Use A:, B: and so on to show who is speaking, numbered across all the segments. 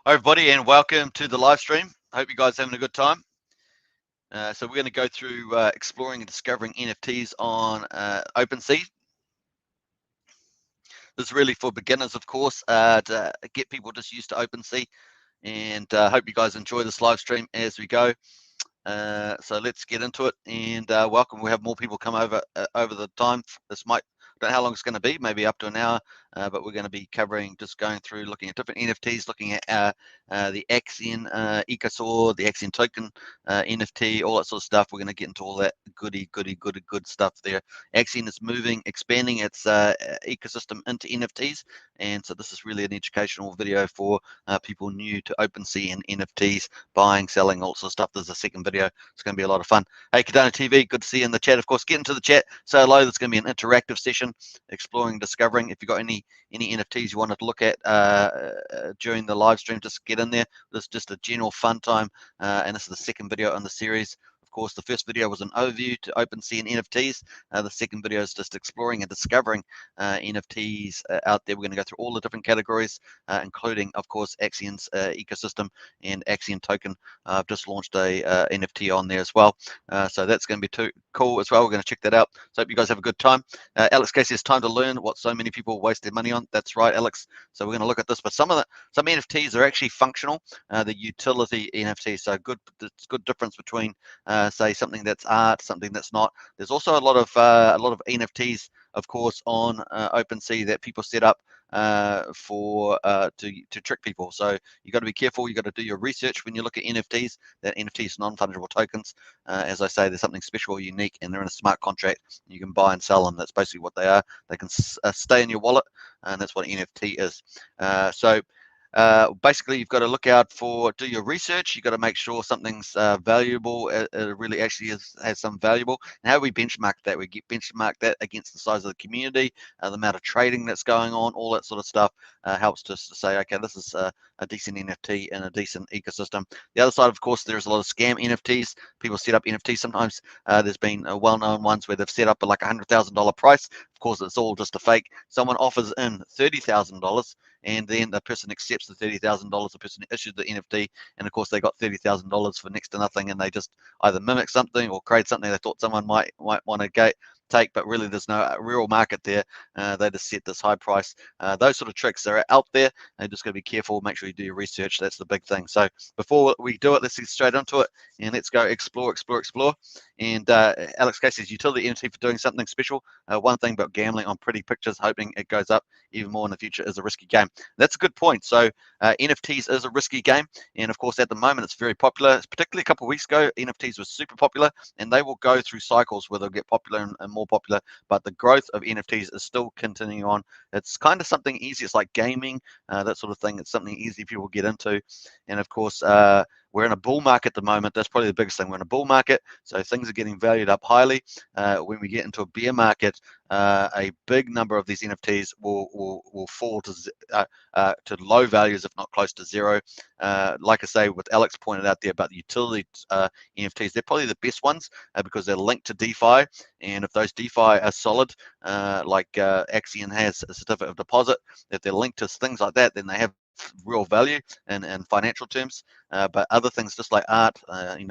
A: Hi everybody, and welcome to the live stream. I hope you guys are having a good time. So we're going to go through exploring and discovering NFTs on OpenSea. This is really for beginners, of course, to get people just used to OpenSea, and hope you guys enjoy this live stream as we go. So let's get into it, and welcome. We have more people come over over the time. This might, don't know how long it's going to be, maybe up to an hour, but we're going to be covering, just going through, looking at different NFTs, looking at the Axion Ecosaur, the Axion Token NFT, all that sort of stuff. We're going to get into all that good stuff there. Axion is moving, expanding its ecosystem into NFTs, and so this is really an educational video for people new to OpenSea and NFTs, buying, selling, all sorts of stuff. There's a second video. It's going to be a lot of fun. Hey, Cardano TV, good to see you in the chat. Of course, get into the chat. Say hello. There's going to be an interactive session, exploring, discovering. If you've got any NFTs you wanted to look at during the live stream, just get in there. This is just a general fun time, and this is the second video in the series. Of course, the first video was an overview to OpenSea and NFTs. The second video is just exploring and discovering NFTs out there. We're going to go through all the different categories, including, of course, Axion's ecosystem and Axion Token. I've just launched a NFT on there as well. So that's going to be cool as well. We're going to check that out. So hope you guys have a good time. Alex Casey, it's time to learn what so many people waste their money on. That's right, Alex. So we're going to look at this, but some NFTs are actually functional. The utility NFTs, so it's good difference between say something that's art, something that's not. There's also a lot of NFTs, of course, on OpenSea that people set up to trick people. So you got to be careful. You got to do your research when you look at NFTs. That NFTs, non-fungible tokens. As I say, there's something special or unique, and they're in a smart contract. You can buy and sell them. That's basically what they are. They can stay in your wallet, and that's what NFT is. Basically, you've got to look out for, do your research. You've got to make sure something's valuable, really actually has some valuable. And how do we benchmark that? We benchmark that against the size of the community, the amount of trading that's going on, all that sort of stuff helps to say, okay, this is a decent NFT and a decent ecosystem. The other side, of course, there's a lot of scam NFTs. People set up NFTs sometimes. There's been well-known ones where they've set up like $100,000 price. Of course, it's all just a fake. Someone offers in $30,000, and then the person accepts the $30,000. The person issued the NFT, and of course they got $30,000 for next to nothing, and they just either mimic something or create something they thought someone might want to take, but really there's no real market there. They just set this high price. Those sort of tricks are out there. You just got to be careful. Make sure you do your research. That's the big thing. So before we do it, let's get straight into it, and let's go explore. And Alex Casey says, utility NFT for doing something special. One thing about gambling on pretty pictures, hoping it goes up even more in the future, is a risky game. That's a good point. So NFTs is a risky game, and of course at the moment it's very popular. Particularly a couple of weeks ago, NFTs was super popular, and they will go through cycles where they'll get popular and more popular, but the growth of NFTs is still continuing on. It's kind of something easy. It's like gaming, that sort of thing. It's something easy people get into, and of course we're in a bull market at the moment. That's probably the biggest thing. We're in a bull market, so things are getting valued up highly. When we get into a bear market, a big number of these NFTs will fall to low values, if not close to zero. Like I say, what Alex pointed out there about the utility NFTs, they're probably the best ones because they're linked to DeFi, and if those DeFi are solid, like Axion has a certificate of deposit, if they're linked to things like that, then they have real value in financial terms. But other things, just like art,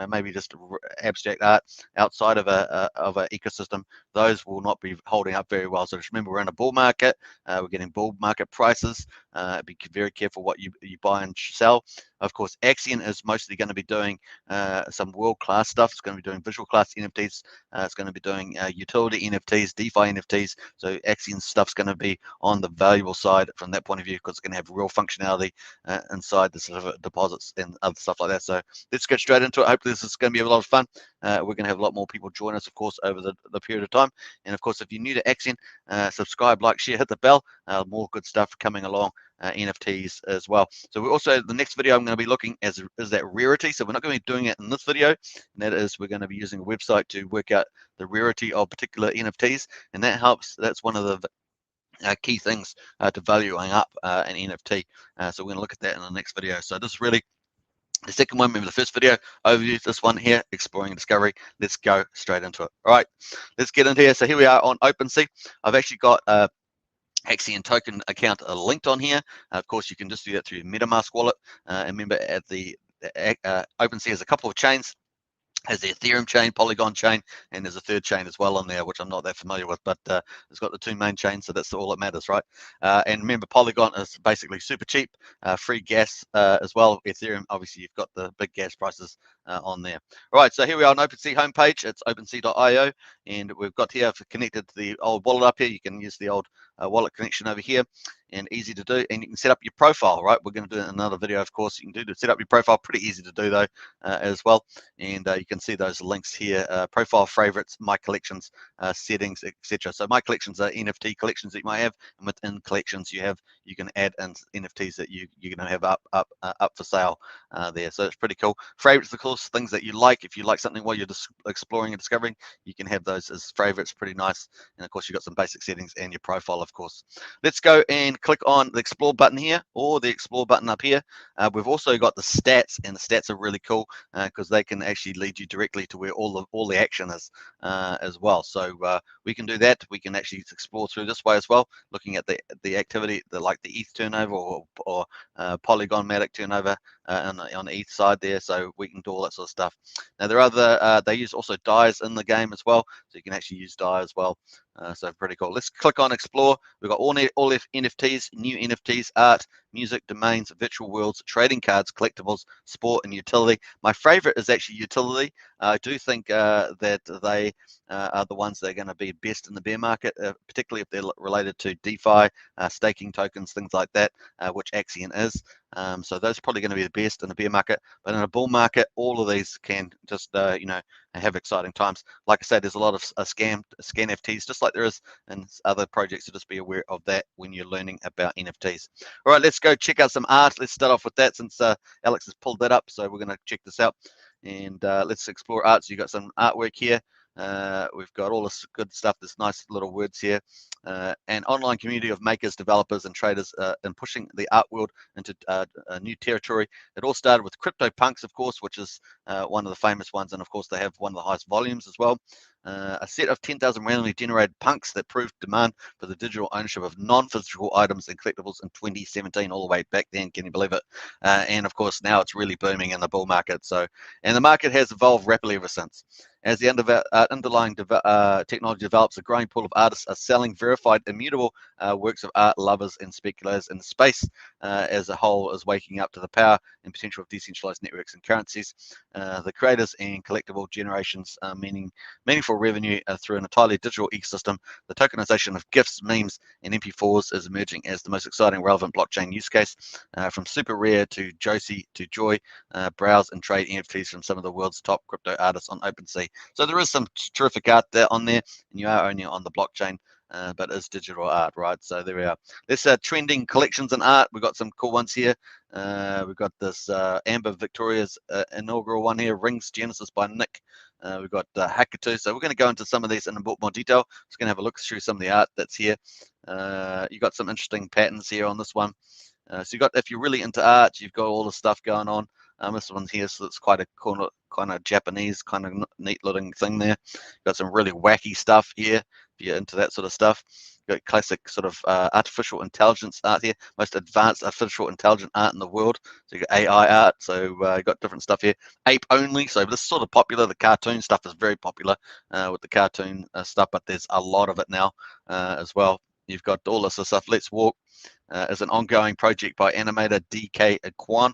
A: maybe just abstract art outside of a ecosystem, those will not be holding up very well. So just remember, we're in a bull market. We're getting bull market prices. Be very careful what you buy and sell. Of course, Axion is mostly going to be doing some world-class stuff. It's going to be doing visual class NFTs. It's going to be doing utility NFTs, DeFi NFTs. So Axion's stuff's going to be on the valuable side from that point of view, because it's going to have real functionality inside the sort of deposits and other stuff like that. So let's get straight into it. Hopefully this is going to be a lot of fun. We're going to have a lot more people join us, of course, over the period of time. And of course, if you're new to Axion, subscribe, like, share, hit the bell. More good stuff coming along. NFTs as well. So we're also, the next video I'm going to be looking at is that rarity. So we're not going to be doing it in this video, and that is, we're going to be using a website to work out the rarity of particular NFTs, and that helps. That's one of the key things to valuing up an NFT. So we're going to look at that in the next video. So this is really the second one. Remember the first video overview, this one here, exploring and discovery. Let's go straight into it. All right, let's get into here. So here we are on OpenSea. I've actually got Hexian token account linked on here. Of course, you can just do that through your MetaMask wallet. And remember, at the OpenSea has a couple of chains. Has the Ethereum chain, Polygon chain, and there's a third chain as well on there, which I'm not that familiar with, but it's got the two main chains, so that's all that matters, right? And remember, Polygon is basically super cheap, free gas as well. Ethereum, obviously, you've got the big gas prices on there. All right, so here we are on OpenSea homepage. It's OpenSea.io, and we've got here connected to the old wallet up here. You can use the old wallet connection over here, and easy to do. And you can set up your profile, right? We're going to do another video, of course. You can do to set up your profile, pretty easy to do though, as well. And you can see those links here: profile, favorites, my collections, settings, etc. So my collections are NFT collections that you might have, and within collections you can add in NFTs that you're going to have up for sale there. So it's pretty cool. Favorites, of course, things that you like. If you like something while you're just exploring and discovering, you can have those as favorites. Pretty nice. And of course, you've got some basic settings and your profile, of course. Let's go and click on the explore button here, or the explore button up here. We've also got the stats, and the stats are really cool because they can actually lead you directly to where all the action is as well. So we can do that. We can actually explore through this way as well, looking at the activity, like the ETH turnover or Polygon Matic turnover on the ETH side there. So we can do all that sort of stuff. Now there are other they use also DAIs in the game as well, so you can actually use DAI as well. So pretty cool. Let's click on explore. We've got all NFTs, new NFTs, art, music, domains, virtual worlds, trading cards, collectibles, sport, and utility. My favorite is actually utility. I do think that they are the ones that are going to be best in the bear market, particularly if they're related to DeFi, staking tokens, things like that, which Axion is. So those are probably going to be the best in the bear market. But in a bull market, all of these can just have exciting times. Like I said, there's a lot of scam NFTs, just like there is in other projects. So just be aware of that when you're learning about NFTs. All right, let's go check out some art. Let's start off with that since Alex has pulled that up. So we're going to check this out, and let's explore art. So you've got some artwork here. We've got all this good stuff, this nice little words here. An online community of makers, developers, and traders in pushing the art world into a new territory. It all started with CryptoPunks, of course, which is one of the famous ones, and of course they have one of the highest volumes as well. A set of 10,000 randomly generated punks that proved demand for the digital ownership of non-physical items and collectibles in 2017, all the way back then. Can you believe it? And of course, now it's really booming in the bull market. And the market has evolved rapidly ever since. As the underlying technology develops, a growing pool of artists are selling verified, immutable works of art. Lovers and speculators in the space as a whole is waking up to the power and potential of decentralized networks and currencies. The creators and collectible generations meaningful revenue through an entirely digital ecosystem. The tokenization of GIFs, memes, and MP4s is emerging as the most exciting, relevant blockchain use case. From super rare to Josie to Joy, browse and trade NFTs from some of the world's top crypto artists on OpenSea. So there is some terrific art there on there, and you are only on the blockchain, but it's digital art, right? So there we are. There's trending collections in art. We've got some cool ones here. We've got this Amber Victoria's inaugural one here, Rings Genesis by Nick. We've got Hackatu. So we're going to go into some of these in a bit more detail. Just going to have a look through some of the art that's here. You've got some interesting patterns here on this one. So you got, if you're really into art, you've got all the stuff going on. This one here, so it's quite a cool, kind of Japanese, kind of neat looking thing there. Got some really wacky stuff here if you're into that sort of stuff. Got classic sort of artificial intelligence art here, most advanced artificial intelligent art in the world. So you got AI art, so you got different stuff here. Ape only, so this is sort of popular. The cartoon stuff is very popular with the cartoon stuff, but there's a lot of it now as well. You've got all this stuff. Let's Walk is an ongoing project by animator DK Kwan.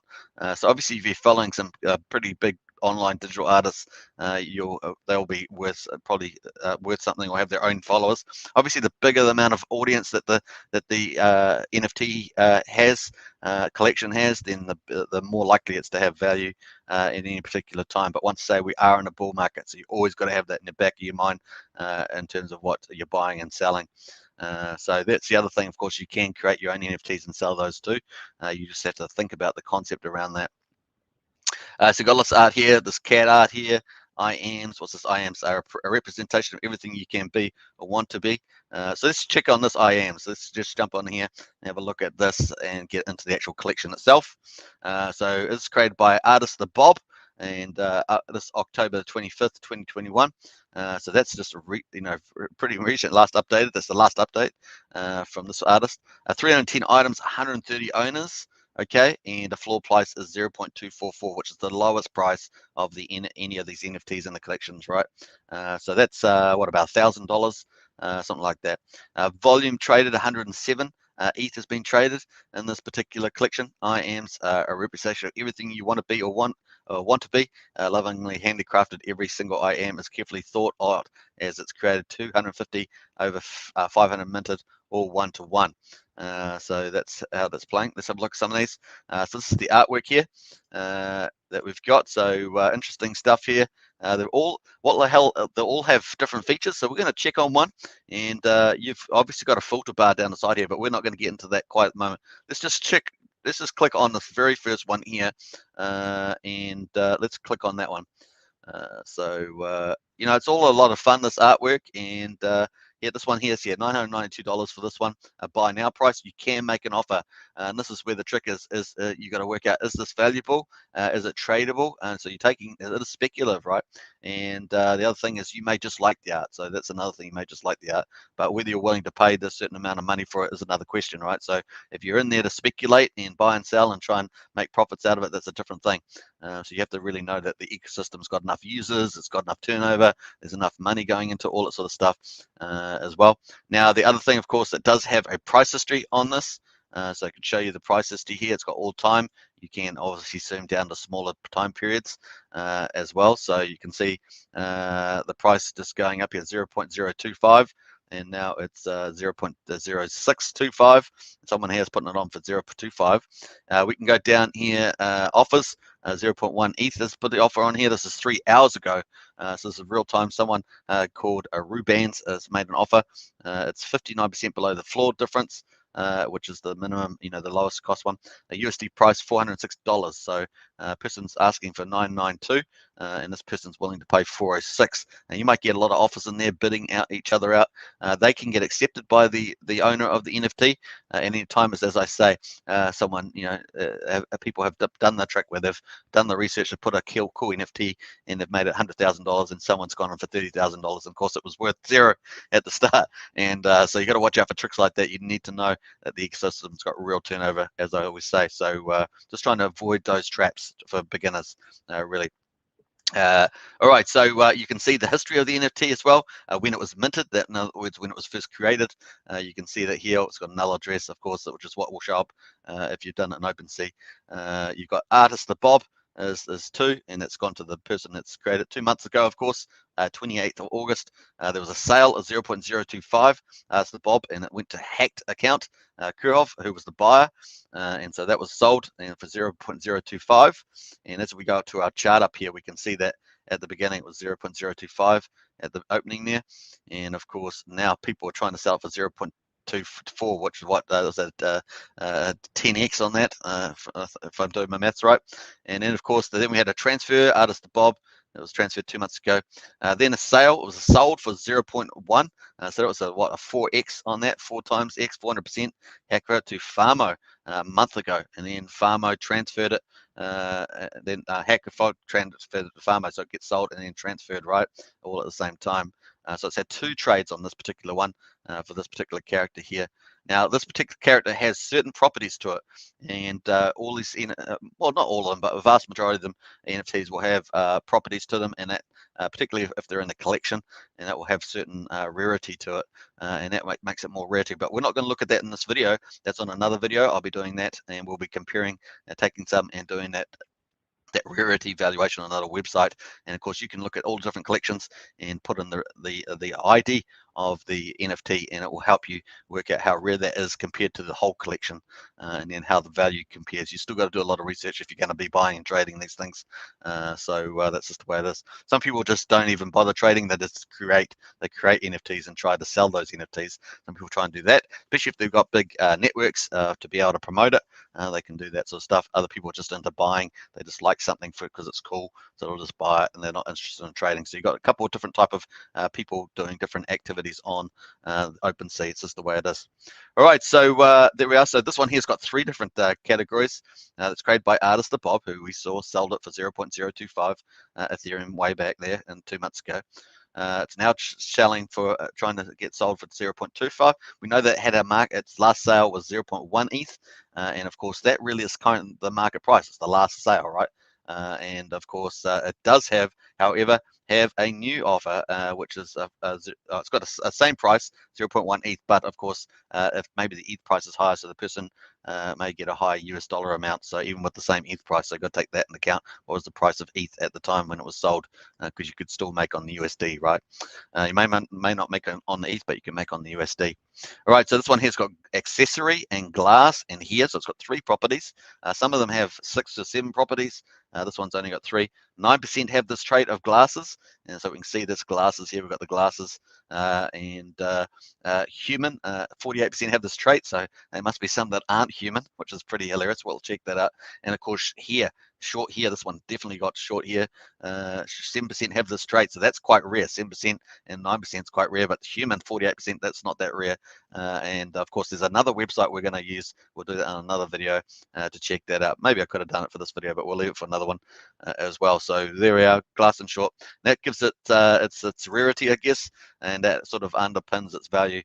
A: So obviously, if you're following some pretty big online digital artists, they'll be worth probably worth something or have their own followers. Obviously, the bigger the amount of audience that the NFT collection has, then the more likely it's to have value in any particular time. But once say we are in a bull market, so you always got to have that in the back of your mind in terms of what you're buying and selling. So that's the other thing. Of course, you can create your own NFTs and sell those too. You just have to think about the concept around that. So you've got lots of art here. This cat art here. I ams. What's this? I ams are a representation of everything you can be or want to be. So let's check on this I ams. Let's just jump on here and have a look at this and get into the actual collection itself. So it's created by artist The Bob. and this October 25th, 2021. So that's just pretty recent, last updated. That's the last update from this artist. 310 items, 130 owners. Okay, and the floor price is 0.244, which is the lowest price of any of these NFTs in the collections, right? So that's what, about $1,000, something like that. Volume traded 107. ETH has been traded in this particular collection. IAMs a representation of everything you want to be or want to be. Lovingly handicrafted, every single IAM is carefully thought out as it's created. 250 over 500 minted, all one-to-one. So that's how that's playing. Let's have a look at some of these. So this is the artwork here that we've got. So interesting stuff here. They're all, what the hell, they all have different features. So we're going to check on one, and you've obviously got a filter bar down the side here, but we're not going to get into that quite at the moment. Let's just check. Let's just click on the very first one here, and let's click on that one. It's all a lot of fun, this artwork, and yeah, this one here is $992 for this one. A buy now price. You can make an offer, and this is where the trick is you got to work out, is this valuable? Is it tradable? And so you're taking, it is speculative, right? And the other thing is you may just like the art. So that's another thing, you may just like the art, but whether you're willing to pay this certain amount of money for it is another question, right? So if you're in there to speculate and buy and sell and try and make profits out of it, that's a different thing. So you have to really know that the ecosystem's got enough users, it's got enough turnover, there's enough money going into all that sort of stuff as well. Now, the other thing, of course, it does have a price history on this. So I can show you the price history here. It's got all time. You can obviously zoom down to smaller time periods as well. So you can see the price just going up here, 0.025. And now it's 0.0625. Someone here is putting it on for 0.25. We can go down here, offers, 0.1 ETH has put the offer on here. This is 3 hours ago. So this is real time. Someone called Rubans has made an offer. It's 59% below the floor difference, which is the minimum, the lowest cost one. A USD price $406. So person's asking for 992, and this person's willing to pay 406. And you might get a lot of offers in there bidding out each other out. They can get accepted by the owner of the NFT. Any time, as I say, someone, people have done the trick where they've done the research and put a cool NFT and they've made it $100,000, and someone's gone on for $30,000. And of course, it was worth zero at the start. And so you got to watch out for tricks like that. You need to know that the ecosystem's got real turnover, as I always say. So just trying to avoid those traps for beginners, really. All right, so you can see the history of the NFT as well, when it was minted, that in other words, when it was first created. You can see that here it's got a null address, of course, which is what will show up if you've done it in OpenSea. You've got artist the Bob is 2, and it's gone to the person that's created 2 months ago, of course, 28th of August. There was a sale of 0.025 to the Bob, and it went to hacked account, Kurov, who was the buyer, and so that was sold and for 0.025. And as we go to our chart up here, we can see that at the beginning it was 0.025 at the opening there, and of course now people are trying to sell it for 0.24, which is what was at 10x on that, if I'm doing my maths right. And then of course then we had a transfer, artist to Bob. It was transferred 2 months ago. Then a sale. It was sold for 0.1. So that was a 4x on that, 4 times x, 400%. Hacker to Farmo a month ago, and then Farmo transferred it. Then Hacker transferred it to Farmo, so it gets sold and then transferred, right, all at the same time. So it's had 2 trades on this particular one for this particular character here. Now, this particular character has certain properties to it, and all these, well, not all of them, but a vast majority of them, NFTs will have properties to them, and that particularly if they're in the collection, and that will have certain rarity to it, and that makes it more rarity. But we're not going to look at that in this video. That's on another video. I'll be doing that, and we'll be comparing, taking some and doing that rarity valuation on another website. And of course you can look at all different collections and put in the ID of the NFT, and it will help you work out how rare that is compared to the whole collection, and then how the value compares. You still got to do a lot of research if you're going to be buying and trading these things. So that's just the way it is. Some people just don't even bother trading. They just create NFTs and try to sell those NFTs. Some people try and do that, especially if they've got big networks to be able to promote it. They can do that sort of stuff. Other people are just into buying. They just like something because it's cool, so they'll just buy it, and they're not interested in trading. So you've got a couple of different type of people doing different activities activities on OpenSea. It's just the way it is. All right, so there we are. So this one here's got 3 different categories. That's created by Artist Bob, who we saw sold it for 0.025 Ethereum way back there and 2 months ago. It's now selling for trying to get sold for 0.25. We know that it had a market. Its last sale was 0.1 ETH, and of course that really is kind of the market price. It's the last sale, right? And of course it does have, however, have a new offer, which is it's got a same price, 0.1 ETH, but of course if maybe the ETH price is higher, so the person may get a higher US dollar amount. So even with the same ETH price, so you've got to take that into account. What was the price of ETH at the time when it was sold? Because you could still make on the USD, right? You may not make on the ETH, but you can make on the USD. All right, so this one here's got accessory and glass in here, so it's got 3 properties. Some of them have 6 or 7 properties. This one's only got 3. 9% have this trait of glasses, and so we can see this glasses here. We've got the glasses, and human. 48% have this trait, so there must be some that aren't human, which is pretty hilarious. We'll check that out. And of course, here, short hair. This one definitely got short hair. 7% have this trait, so that's quite rare. 7% and 9% is quite rare, but human 48%, that's not that rare. And of course, there's another website we're going to use. We'll do that on another video to check that out. Maybe I could have done it for this video, but we'll leave it for another one as well. So there we are, glass and short. That gives it its rarity, I guess, and that sort of underpins its value.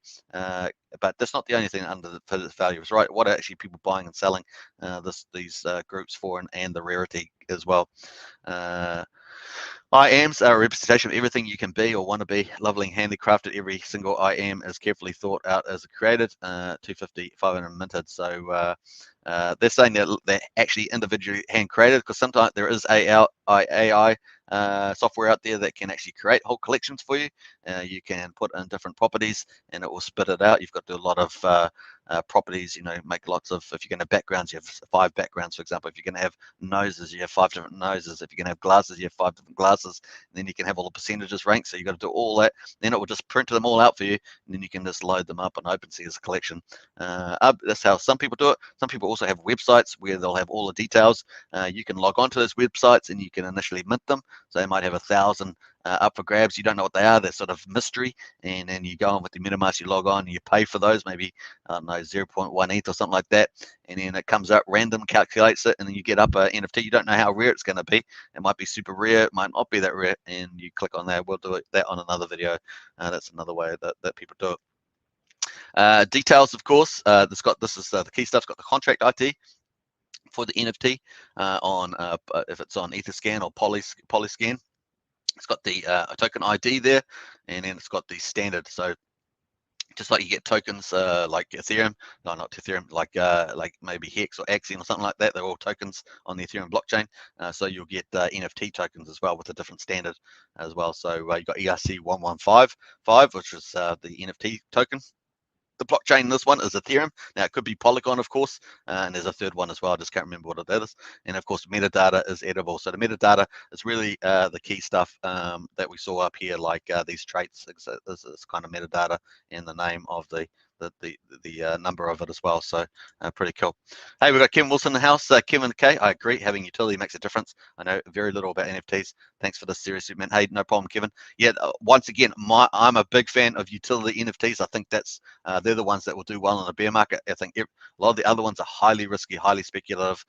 A: But that's not the only thing under the value, is right? What are actually people buying and selling these groups for, and the rarity as well. IAMs are a representation of everything you can be or want to be. Lovely and handicrafted. Every single IAM is carefully thought out as created. 250, 500 minted. So they're saying that they're actually individually hand created, because sometimes there is AI software out there that can actually create whole collections for you. You can put in different properties and it will spit it out. You've got to do a lot of properties, you know, make lots of, if you're going to have backgrounds, you have 5 backgrounds, for example. If you're going to have noses, you have 5 different noses. If you're going to have glasses, you have 5 different glasses. And then you can have all the percentages ranked. So you've got to do all that. Then it will just print them all out for you. And then you can just load them up on OpenSea as a collection. That's how some people do it. Some people also have websites where they'll have all the details. You can log on to those websites and you can initially mint them. So they might have 1,000 up for grabs. You don't know what they are. They're sort of mystery. And then you go on with the MetaMask, you log on, and you pay for those, maybe, I don't know, 0.1 ETH or something like that. And then it comes up, random calculates it, and then you get up an NFT. You don't know how rare it's going to be. It might be super rare. It might not be that rare. And you click on that. We'll do that on another video. That's another way that people do it. Details, of course. This is the key stuff. It's got the contract ID for the NFT on if it's on Etherscan or Polyscan. It's got the token ID there, and then it's got the standard. So just like you get tokens like Ethereum, no, not Ethereum, like maybe Hex or Axiom or something like that. They're all tokens on the Ethereum blockchain. So you'll get NFT tokens as well with a different standard as well. So you've got ERC1155, which is the NFT token. The blockchain in this one is Ethereum. Now it could be Polygon, of course, and there's a third one as well. I just can't remember what it is. And of course, metadata is edible. So the metadata is really the key stuff that we saw up here, like these traits. This is kind of metadata in the name of the number of it as well. So pretty cool. Hey, we've got Kevin Wilson in the house. Kevin K, I agree, having utility makes a difference. I know very little about NFTs. Thanks for the serious man. Hey, no problem, Kevin. Yeah, once again, I'm a big fan of utility NFTs. I think that's they're the ones that will do well in a bear market. I think a lot of the other ones are highly risky, highly speculative.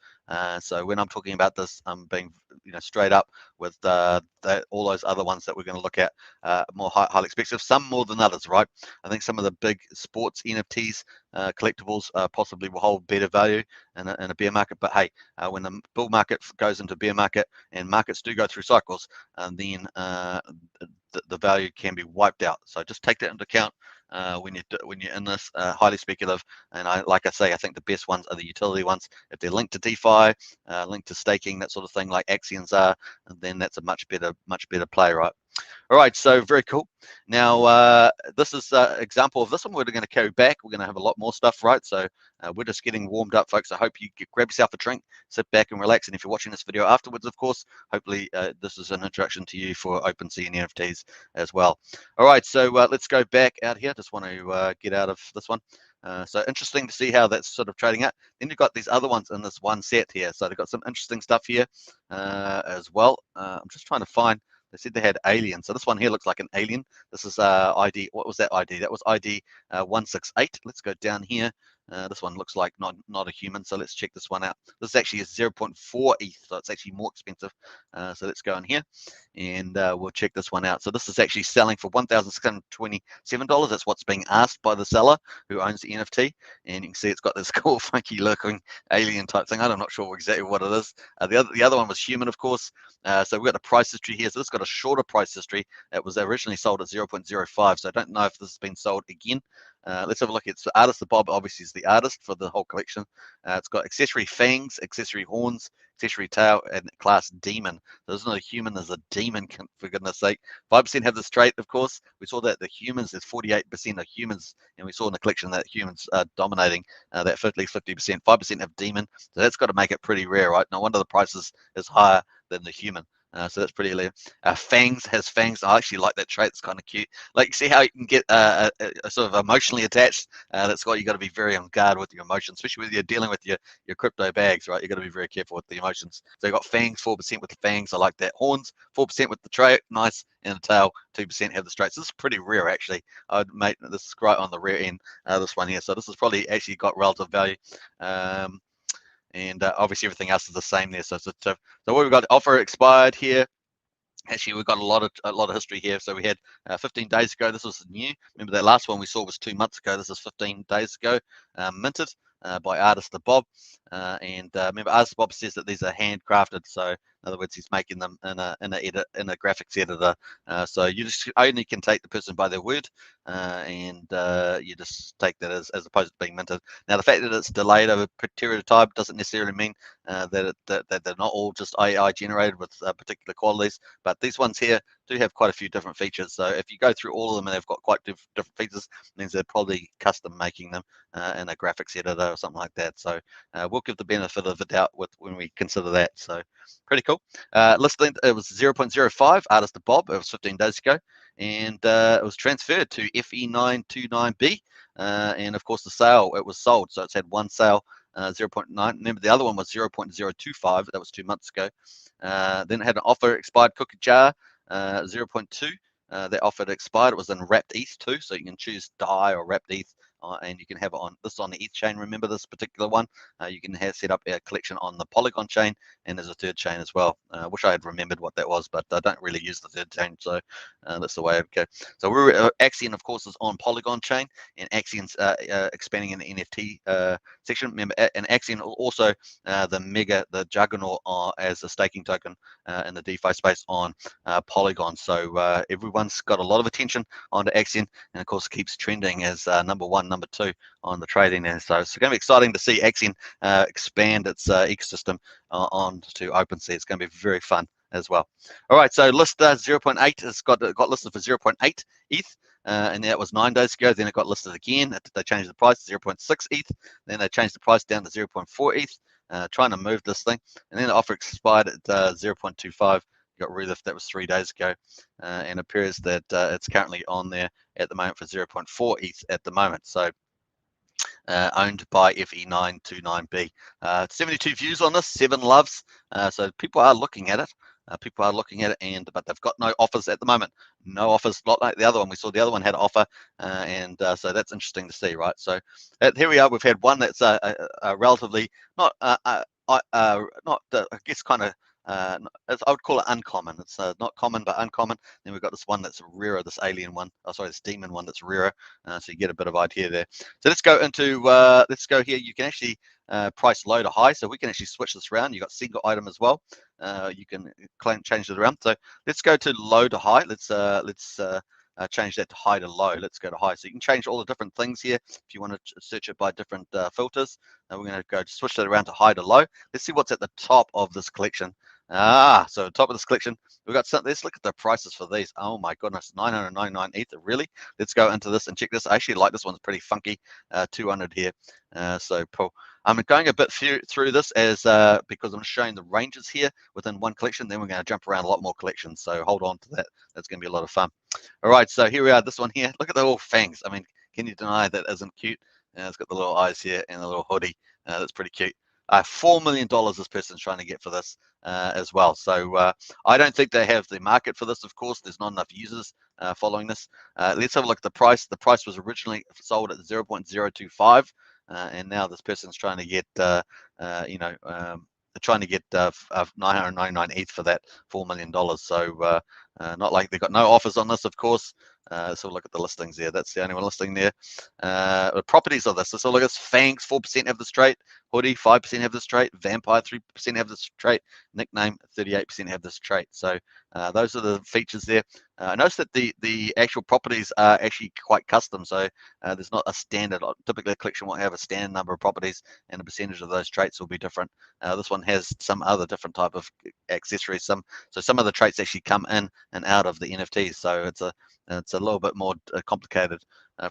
A: So when I'm talking about this, I'm being straight up with all those other ones that we're going to look at, more highly speculative, some more than others, right? I think some of the big sports NFTs, collectibles, possibly will hold better value in a bear market. But hey, when the bull market goes into bear market, and markets do go through cycles, then the value can be wiped out. So just take that into account when you're in this highly speculative. And like I say, I think the best ones are the utility ones. If they're linked to DeFi, linked to staking, that sort of thing, like Axions are, then that's a much better play, right? All right, so very cool. Now, this is an example of this one. We're going to carry back. We're going to have a lot more stuff, right? So we're just getting warmed up, folks. I hope you grab yourself a drink, sit back and relax. And if you're watching this video afterwards, of course, hopefully this is an introduction to you for OpenSea and NFTs as well. All right, so let's go back out here. Just want to get out of this one. So interesting to see how that's sort of trading out. Then you've got these other ones in this one set here. So they've got some interesting stuff here as well. I'm just trying to find They said they had alien. So this one here looks like an alien. This is ID. What was that ID? That was ID 168. Let's go down here. This one looks like not a human, so let's check this one out. This actually is 0.4 ETH, so it's actually more expensive. So let's go in here, and we'll check this one out. So this is actually selling for $1,627. That's what's being asked by the seller who owns the NFT, and you can see it's got this cool, funky looking alien type thing. I'm not sure exactly what it is. The other one was human, of course. So we've got a price history here. So this got a shorter price history. It was originally sold at 0.05. So I don't know if this has been sold again. Let's have a look. It's the artist. The Bob obviously is the artist for the whole collection. It's got accessory fangs, accessory horns, accessory tail, and class demon. So there's not a human, there's a demon, for goodness sake. 5% have this trait, of course. We saw that the humans, there's 48% of humans, and we saw in the collection that humans are dominating that at least 50%. 5% have demon. So that's got to make it pretty rare, right? No wonder the price is higher than the human. So that's pretty elite. Fangs has fangs. I actually like that trait. It's kind of cute. Like, see how you can get a sort of emotionally attached. That's why you got to be very on guard with your emotions, especially when you're dealing with your crypto bags, right? You got to be very careful with the emotions. So you got fangs, 4% with the fangs. I like that. Horns, 4% with the trait, nice. And the tail, 2% have the straight. So this is pretty rare, actually. I'd make this is right on the rare end. This one here. So this has probably actually got relative value. And obviously everything else is the same there. So what we've got, offer expired here. Actually, we've got a lot of history here. So we had 15 days ago. This was new. Remember that last one we saw was 2 months ago. This is 15 days ago. Minted by artist the Bob. And remember, artist Bob says that these are handcrafted. So in other words, he's making them in a graphics editor. So you just only can take the person by their word, and you just take that as opposed to being minted. Now, the fact that it's delayed over a period of time doesn't necessarily mean that they're not all just AI generated with particular qualities. But these ones here do have quite a few different features. So if you go through all of them and they've got quite different features, it means they're probably custom making them in a graphics editor or something like that. So we'll give the benefit of the doubt when we consider that. So pretty cool. Listing, it was 0.05, artist to Bob. It was 15 days ago. And it was transferred to FE929B. And of course, the sale, it was sold. So it's had one sale. 0.9. Remember, the other one was 0.025. That was 2 months ago. Then it had an offer expired cookie jar, 0.2. That offer expired. It was in wrapped ETH too, so you can choose DAI or wrapped ETH, and you can have it on the ETH chain. Remember this particular one. You can set up a collection on the Polygon chain, and there's a third chain as well. I wish I had remembered what that was, but I don't really use the third chain, so that's the way I'd go. So we're Axion, of course, is on Polygon chain, and Axion's expanding in the NFT section. Remember, and Axion also the juggernaut as a staking token in the DeFi space on Polygon. So everyone's got a lot of attention onto Axion, and of course keeps trending as number 1, number 2 on the trading there. So it's going to be exciting to see Axion expand its ecosystem onto OpenSea. It's going to be very fun as well. All right, so list 0.8 has got listed for 0.8 ETH. And that was 9 days ago. Then it got listed again. They changed the price to 0.6 ETH. Then they changed the price down to 0.4 ETH, trying to move this thing. And then the offer expired at 0.25. Got rid of that was 3 days ago, and it appears that it's currently on there at the moment for 0.4 ETH at the moment. So owned by FE929B. 72 views on this, 7 loves. So people are looking at it. People are looking at it, but they've got no offers at the moment. No offers, not like the other one. We saw the other one had an offer, and so that's interesting to see, right? So here we are. We've had one that's relatively not, I guess, kind of. I would call it uncommon. It's not common, but uncommon. Then we've got this one that's rarer, this alien one. Oh, sorry, this demon one that's rarer. So you get a bit of idea there. So let's go into, let's go here. You can actually price low to high. So we can actually switch this around. You've got single item as well. You can change it around. So let's go to low to high. Let's change that to high to low. Let's go to high. So you can change all the different things here if you want to search it by different filters. Now we're going to go switch that around to high to low. Let's see what's at the top of this collection. So top of this collection, we've got something. Let's look at the prices for these. Oh my goodness, 999 ETH, really? Let's go into this and check this. I actually like this one's pretty funky, 200 here. So I'm going a bit through this as because I'm showing the ranges here within one collection. Then we're going to jump around a lot more collections. So hold on to that. That's going to be a lot of fun. All right, so here we are. This one here. Look at the little fangs. I mean, can you deny that isn't cute? It's got the little eyes here and the little hoodie. That's pretty cute. $4 million this person's trying to get for this as well. So I don't think they have the market for this. Of course, there's not enough users following this. Let's have a look at the price. The price was originally sold at 0.025, and now this person's trying to get, trying to get 999 ETH for that $4 million. So not like they've got no offers on this, of course. So look at the listings there. That's the only one listing there. The properties of this. So look at Fangs, 4% have this trait. Hoodie, 5% have this trait. Vampire, 3% have this trait. Nickname, 38% have this trait. So those are the features there. Notice that the actual properties are actually quite custom. So there's not a standard. Typically, a collection will have a standard number of properties, and a percentage of those traits will be different. This one has some other different type of accessories. So some of the traits actually come in and out of the NFTs. So it's a little bit more complicated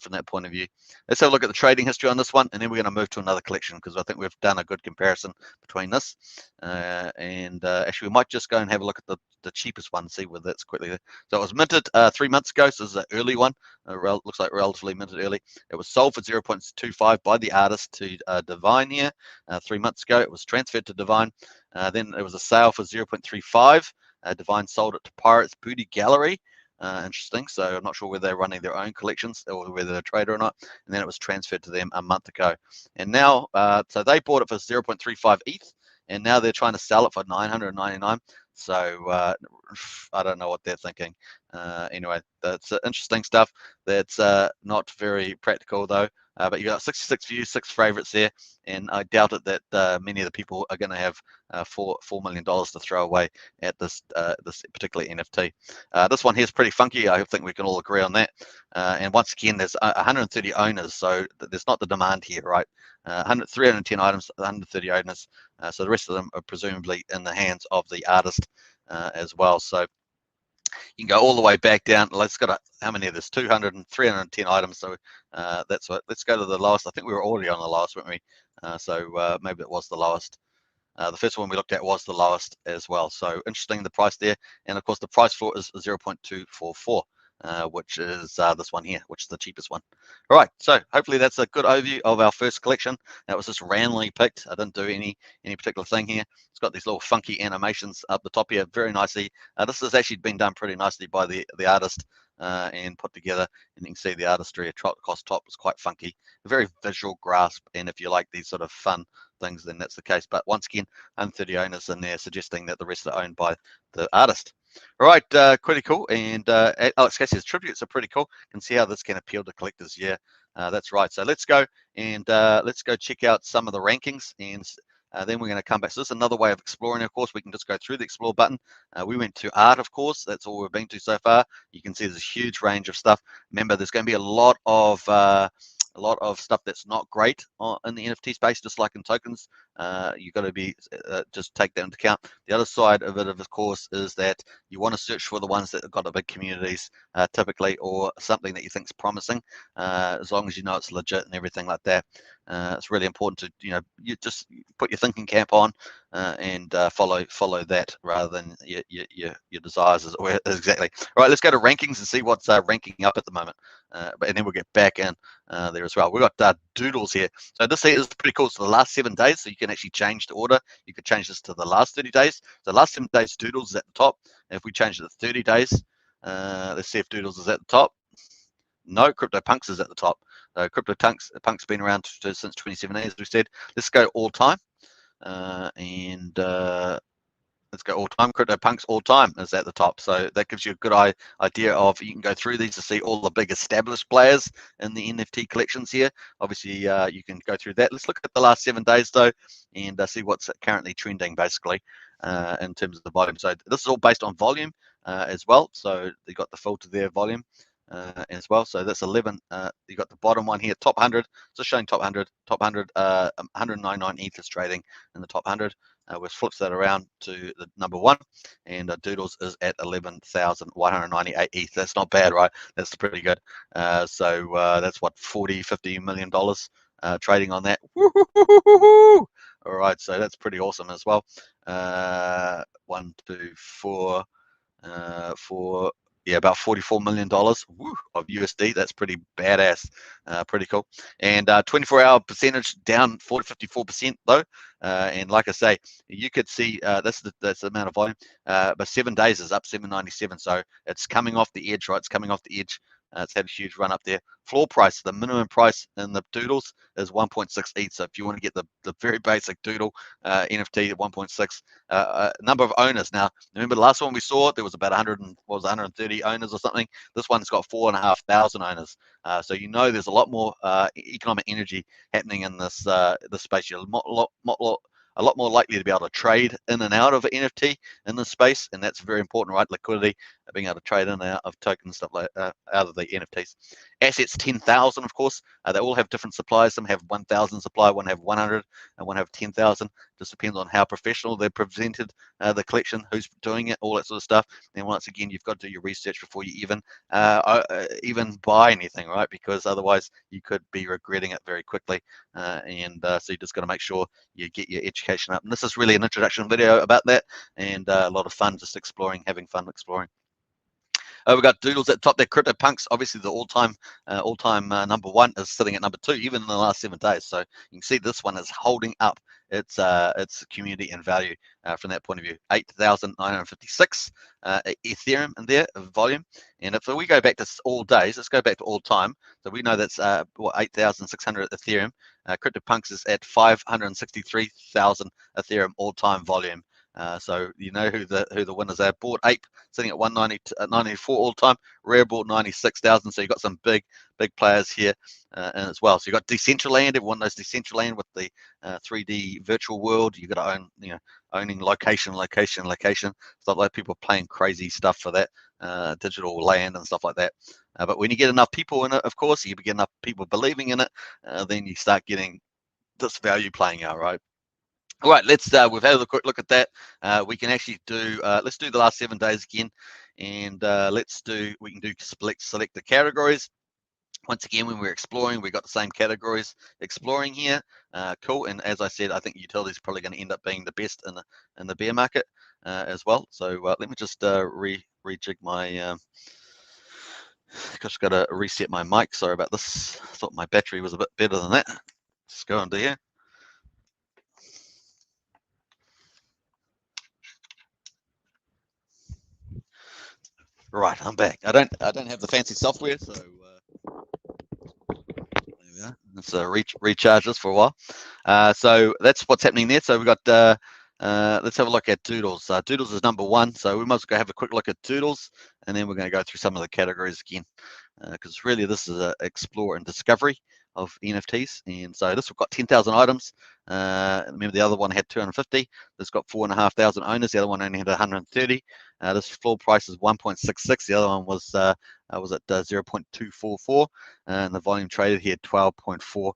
A: from that point of view. Let's have a look at the trading history on this one, and then we're going to move to another collection because I think we've done a good comparison between this. Actually, we might just go and have a look at the cheapest one, see whether that's quickly there. So it was minted 3 months ago, so this is an early one. Looks like relatively minted early. It was sold for 0.25 by the artist to Divine here 3 months ago. It was transferred to Divine. Then there was a sale for 0.35. Divine sold it to Pirates Booty Gallery. Interesting. So I'm not sure whether they're running their own collections or whether they're a trader or not. And then it was transferred to them a month ago. And now, so they bought it for 0.35 ETH, and now they're trying to sell it for 999. So I don't know what they're thinking. Anyway, that's interesting stuff. That's not very practical though. But you got 66 views, 6 favorites there, and I doubt it that many of the people are going to have $4 million to throw away at this particular NFT. This one here is pretty funky. I think we can all agree on that. And once again, there's 130 owners, so there's not the demand here, right? 310 items, 130 owners. So the rest of them are presumably in the hands of the artist as well. So you can go all the way back down. Let's go to how many of this? 200 and 310 items. So that's what. Let's go to the lowest. I think we were already on the lowest, weren't we? So maybe it was the lowest. The first one we looked at was the lowest as well. So interesting, the price there. And of course, the price floor is 0.244, which is this one here, which is the cheapest one. All right, so hopefully that's a good overview of our first collection. That was just randomly picked. I didn't do any particular thing here. It's got these little funky animations up the top here, very nicely. This has actually been done pretty nicely by the artist and put together. And you can see the artistry across top is quite funky, a very visual grasp. And if you like these sort of fun things, then that's the case. But once again, 130 owners in there, suggesting that the rest are owned by the artist. All right, pretty cool. And Alex Cassie's tributes are pretty cool. You can see how this can appeal to collectors. Yeah, that's right. So let's go and let's go check out some of the rankings, and then we're going to come back. So this is another way of exploring. Of course, we can just go through the explore button. We went to art, of course. That's all we've been to so far. You can see there's a huge range of stuff. Remember, there's going to be a lot of stuff that's not great in the NFT space, just like in tokens. You've got to be just take that into account. The other side of it, of course, is that you want to search for the ones that have got the big communities, typically, or something that you think is promising, as long as you know it's legit and everything like that. It's really important to you just put your thinking cap on and follow that rather than your desires. Exactly. All right, let's go to rankings and see what's ranking up at the moment, and then we'll get back in there as well. We've got doodles here. So this here is pretty cool. So the last 7 days, so you can actually change the order. You could change this to the last 30 days. So the last 7 days, doodles is at the top. And if we change it to 30 days, let's see if doodles is at the top. No, CryptoPunks is at the top. CryptoPunks been around since 2017, as we said. Let's go all time, and let's go all time. CryptoPunks all time is at the top. So that gives you a good idea of, you can go through these to see all the big established players in the NFT collections here. Obviously, you can go through that. Let's look at the last 7 days though, and see what's currently trending basically in terms of the volume. So this is all based on volume as well. So they got the filter there, volume. As well, so that's 11. You got the bottom one here, top 100. So showing top 100, 199 ETH is trading in the top 100. We've flipped that around to the number 1, and Doodles is at 11,198 ETH. That's not bad, right? That's pretty good. So that's what, $40-50 million trading on that. Woo-hoo-hoo-hoo-hoo! All right, so that's pretty awesome as well. 1, 2, 4, 4. yeah, about $44 million of USD. That's pretty badass, pretty cool. And 24-hour percentage down 54% though. And like I say, you could see that's the amount of volume. But 7 days is up 797. So it's coming off the edge, right? It's coming off the edge. It's had a huge run up there. Floor price, the minimum price in the doodles is 1.6 ETH. So if you want to get the very basic doodle NFT at 1.6, number of owners. Now, remember the last one we saw, there was about 130 owners or something. This one's got 4,500 owners. So you know there's a lot more economic energy happening in this space. You're a lot more likely to be able to trade in and out of an NFT in this space, and that's very important, right? Liquidity, being able to trade in and out of tokens, stuff like out of the NFTs. Assets 10,000, of course. They all have different supplies. Some have 1,000 supply, one have 100, and one have 10,000. Just depends on how professional they're presented, the collection, who's doing it, all that sort of stuff. And once again, you've got to do your research before you even buy anything, right? Because otherwise you could be regretting it very quickly. So you just got to make sure you get your education up. And this is really an introduction video about that, and a lot of fun, just exploring, having fun exploring. We've got doodles at the top there. CryptoPunks, obviously the all-time number one, is sitting at number 2, even in the last 7 days. So you can see this one is holding up its community and value from that point of view. 8,956 Ethereum in there of volume. And if we go back to all days, let's go back to all time. So we know that's 8,600 Ethereum. CryptoPunks is at 563,000 Ethereum all-time volume. So you know who the winners are. Bored Ape sitting at 194 all time. Rare bought 96,000. So you got some big players here as well. So you got Decentraland. Everyone knows Decentraland with the 3D virtual world. You got to own, owning location, stuff like people playing crazy stuff for that digital land and stuff like that. But when you get enough people in it, of course, you get enough people believing in it, then you start getting this value playing out, right? All right, we've had a quick look at that. We can actually do, let's do the last 7 days again, and we can do select the categories. Once again, when we're exploring, we got the same categories exploring here. Cool, and as I said, I think utilities are probably going to end up being the best in the bear market as well. So let me just rejig my, just got to reset my mic. Sorry about this. I thought my battery was a bit better than that. Let's go into here. Right, I'm back. I don't have the fancy software, so there we are. Let's recharge this for a while. So that's what's happening there. So we've got let's have a look at Doodles. Doodles is number 1, so we must go have a quick look at Doodles, and then we're going to go through some of the categories again, because really this is an explore and discovery of NFTs. And so this, we've got 10,000 items. Remember the other one had 250. This got 4,500 owners. The other one only had 130. This floor price is 1.66. The other one was at 0.244, and the volume traded here 12.4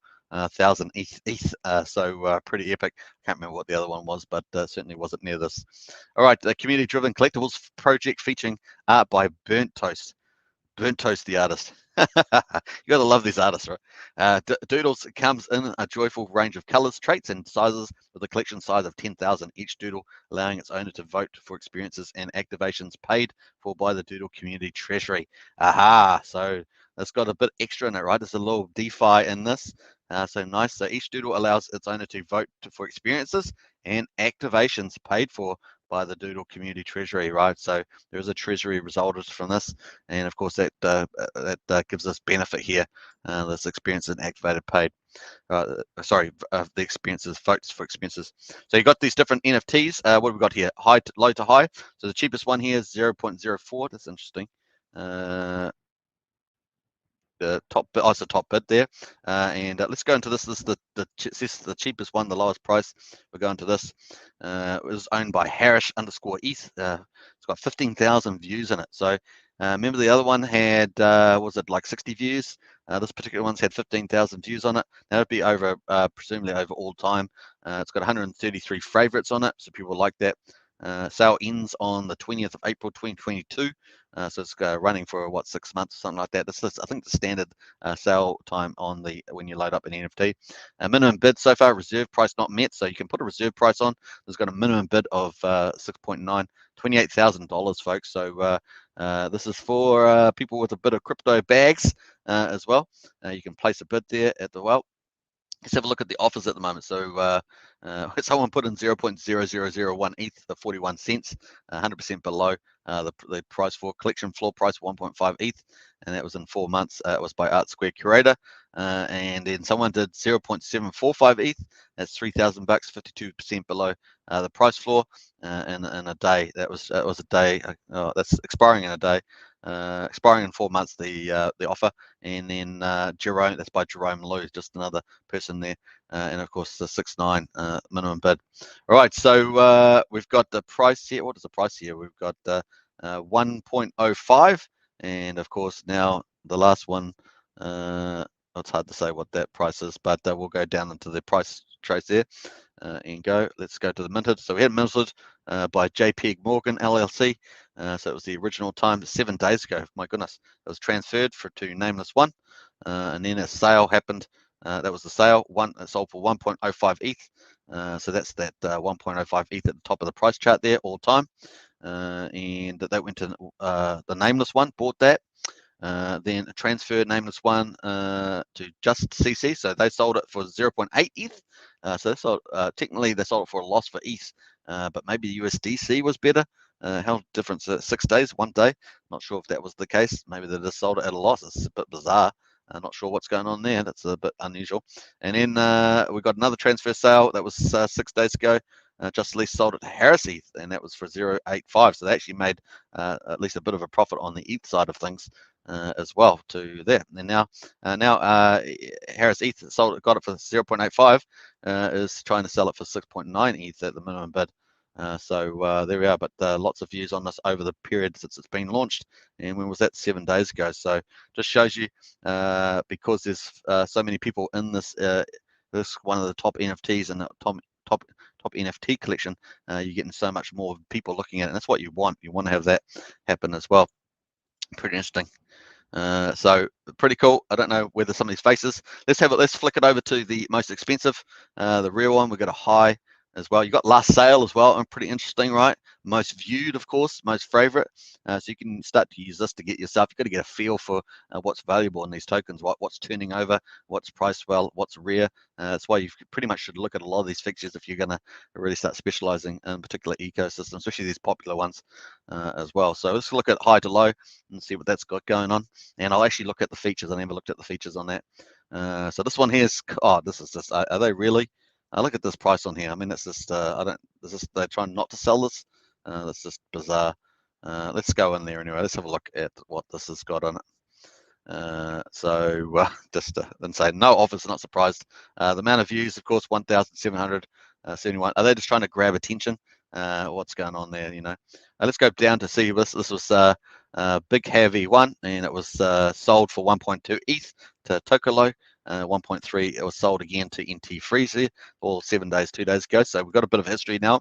A: thousand ETH. So pretty epic. Can't remember what the other one was, but certainly wasn't near this. All right, the community-driven collectibles project featuring art by Burnt Toast. Burnt Toast, the artist. You got to love these artists, right? Doodles comes in a joyful range of colors, traits, and sizes, with a collection size of 10,000 each doodle, allowing its owner to vote for experiences and activations paid for by the Doodle Community Treasury. Aha! So it's got a bit extra in it, right? There's a little DeFi in this. So nice. So each doodle allows its owner to vote for experiences and activations paid for by the Doodle Community Treasury, right? So there is a treasury resulted from this, and of course that gives us benefit here. This experience and activated paid. The expenses, votes for expenses. So you got these different NFTs. What have we got here? Low to high. So the cheapest one here is 0.04. That's interesting. The top bid, it's the top bid there, and let's go into this. This is the cheapest one, the lowest price. We're going to this. It was owned by Harris_ETH. It's got 15,000 views in it. So remember the other one had was it like 60 views? This particular one's had 15,000 views on it. That would be over presumably over all time. It's got 133 favorites on it, so people like that. Sale ends on the 20th of April 2022. So it's running for 6 months or something like that. This is, I think, the standard sale time on when you load up an NFT. Minimum bid so far, reserve price not met. So you can put a reserve price on. There's got a minimum bid of 6.9, $28,000, folks. So This is for people with a bit of crypto bags as well. You can place a bid there at the well. Let's have a look at the offers at the moment. So someone put in 0.0001 ETH for 41 cents, 100% below the price for collection floor price 1.5 ETH, and that was in 4 months. It was by Art Square Curator, and then someone did 0.745 ETH. That's 3,000 bucks, 52% below the price floor in a day. That was a day. That's expiring in a day. Expiring in 4 months, the offer. And then Jerome, that's by Jerome Lou, just another person there, and of course the 6.9 minimum bid. All right, so we've got the price here. What is the price here? We've got 1.05, and of course now the last one. It's hard to say what that price is, but we'll go down into the price trace there. And go. Let's go to the minted. So we had minted by JP Morgan LLC. So it was the original time 7 days ago. My goodness, it was transferred to Nameless One, and then a sale happened. That was the sale. It sold for 1.05 ETH. So that's that 1.05 ETH at the top of the price chart there all time. And that went to the Nameless One, bought that. Then transferred Nameless One to Just CC, so they sold it for 0.8 ETH. So they sold, technically they sold it for a loss for ETH, but maybe USDC was better. How different? 6 days, 1 day. Not sure if that was the case. Maybe they just sold it at a loss. It's a bit bizarre. Not sure what's going on there. That's a bit unusual. And then we got another transfer sale that was 6 days ago. Just Lease sold it to Harris ETH, and that was for 0.85. So they actually made at least a bit of a profit on the ETH side of things. As well to there. And now Harris ETH got it for 0.85, is trying to sell it for 6.9 ETH at the minimum bid. So there we are, but lots of views on this over the period since it's been launched. And when was that? 7 days ago. So just shows you because there's so many people in this this one of the top NFTs and the top NFT collection, you're getting so much more people looking at it. And that's what you want. You want to have that happen as well. Pretty interesting. So pretty cool. I don't know whether some of these faces. Let's flick it over to the most expensive, the real one. We've got a high as well. You got last sale as well, and pretty interesting, right? Most viewed, of course, most favorite. So you can start to use this to get yourself. You've got to get a feel for what's valuable in these tokens, what's turning over, what's priced well, what's rare. That's why you pretty much should look at a lot of these fixtures if you're going to really start specializing in particular ecosystems, especially these popular ones as well. So let's look at high to low and see what that's got going on. And I'll actually look at the features. I never looked at the features on that. So this one here is, this is just, are they really? Look at this price on here. I mean, that's just, they're trying not to sell this. That's just bizarre. Let's go in there anyway. Let's have a look at what this has got on it. Just and say no offers, not surprised. The amount of views, of course, 1,771. Are they just trying to grab attention? What's going on there? Let's go down to see this. This was big heavy one, and it was sold for 1.2 ETH to Tokolo. 1.3 it was sold again to NT Freezer all 7 days, 2 days ago. So we've got a bit of history now.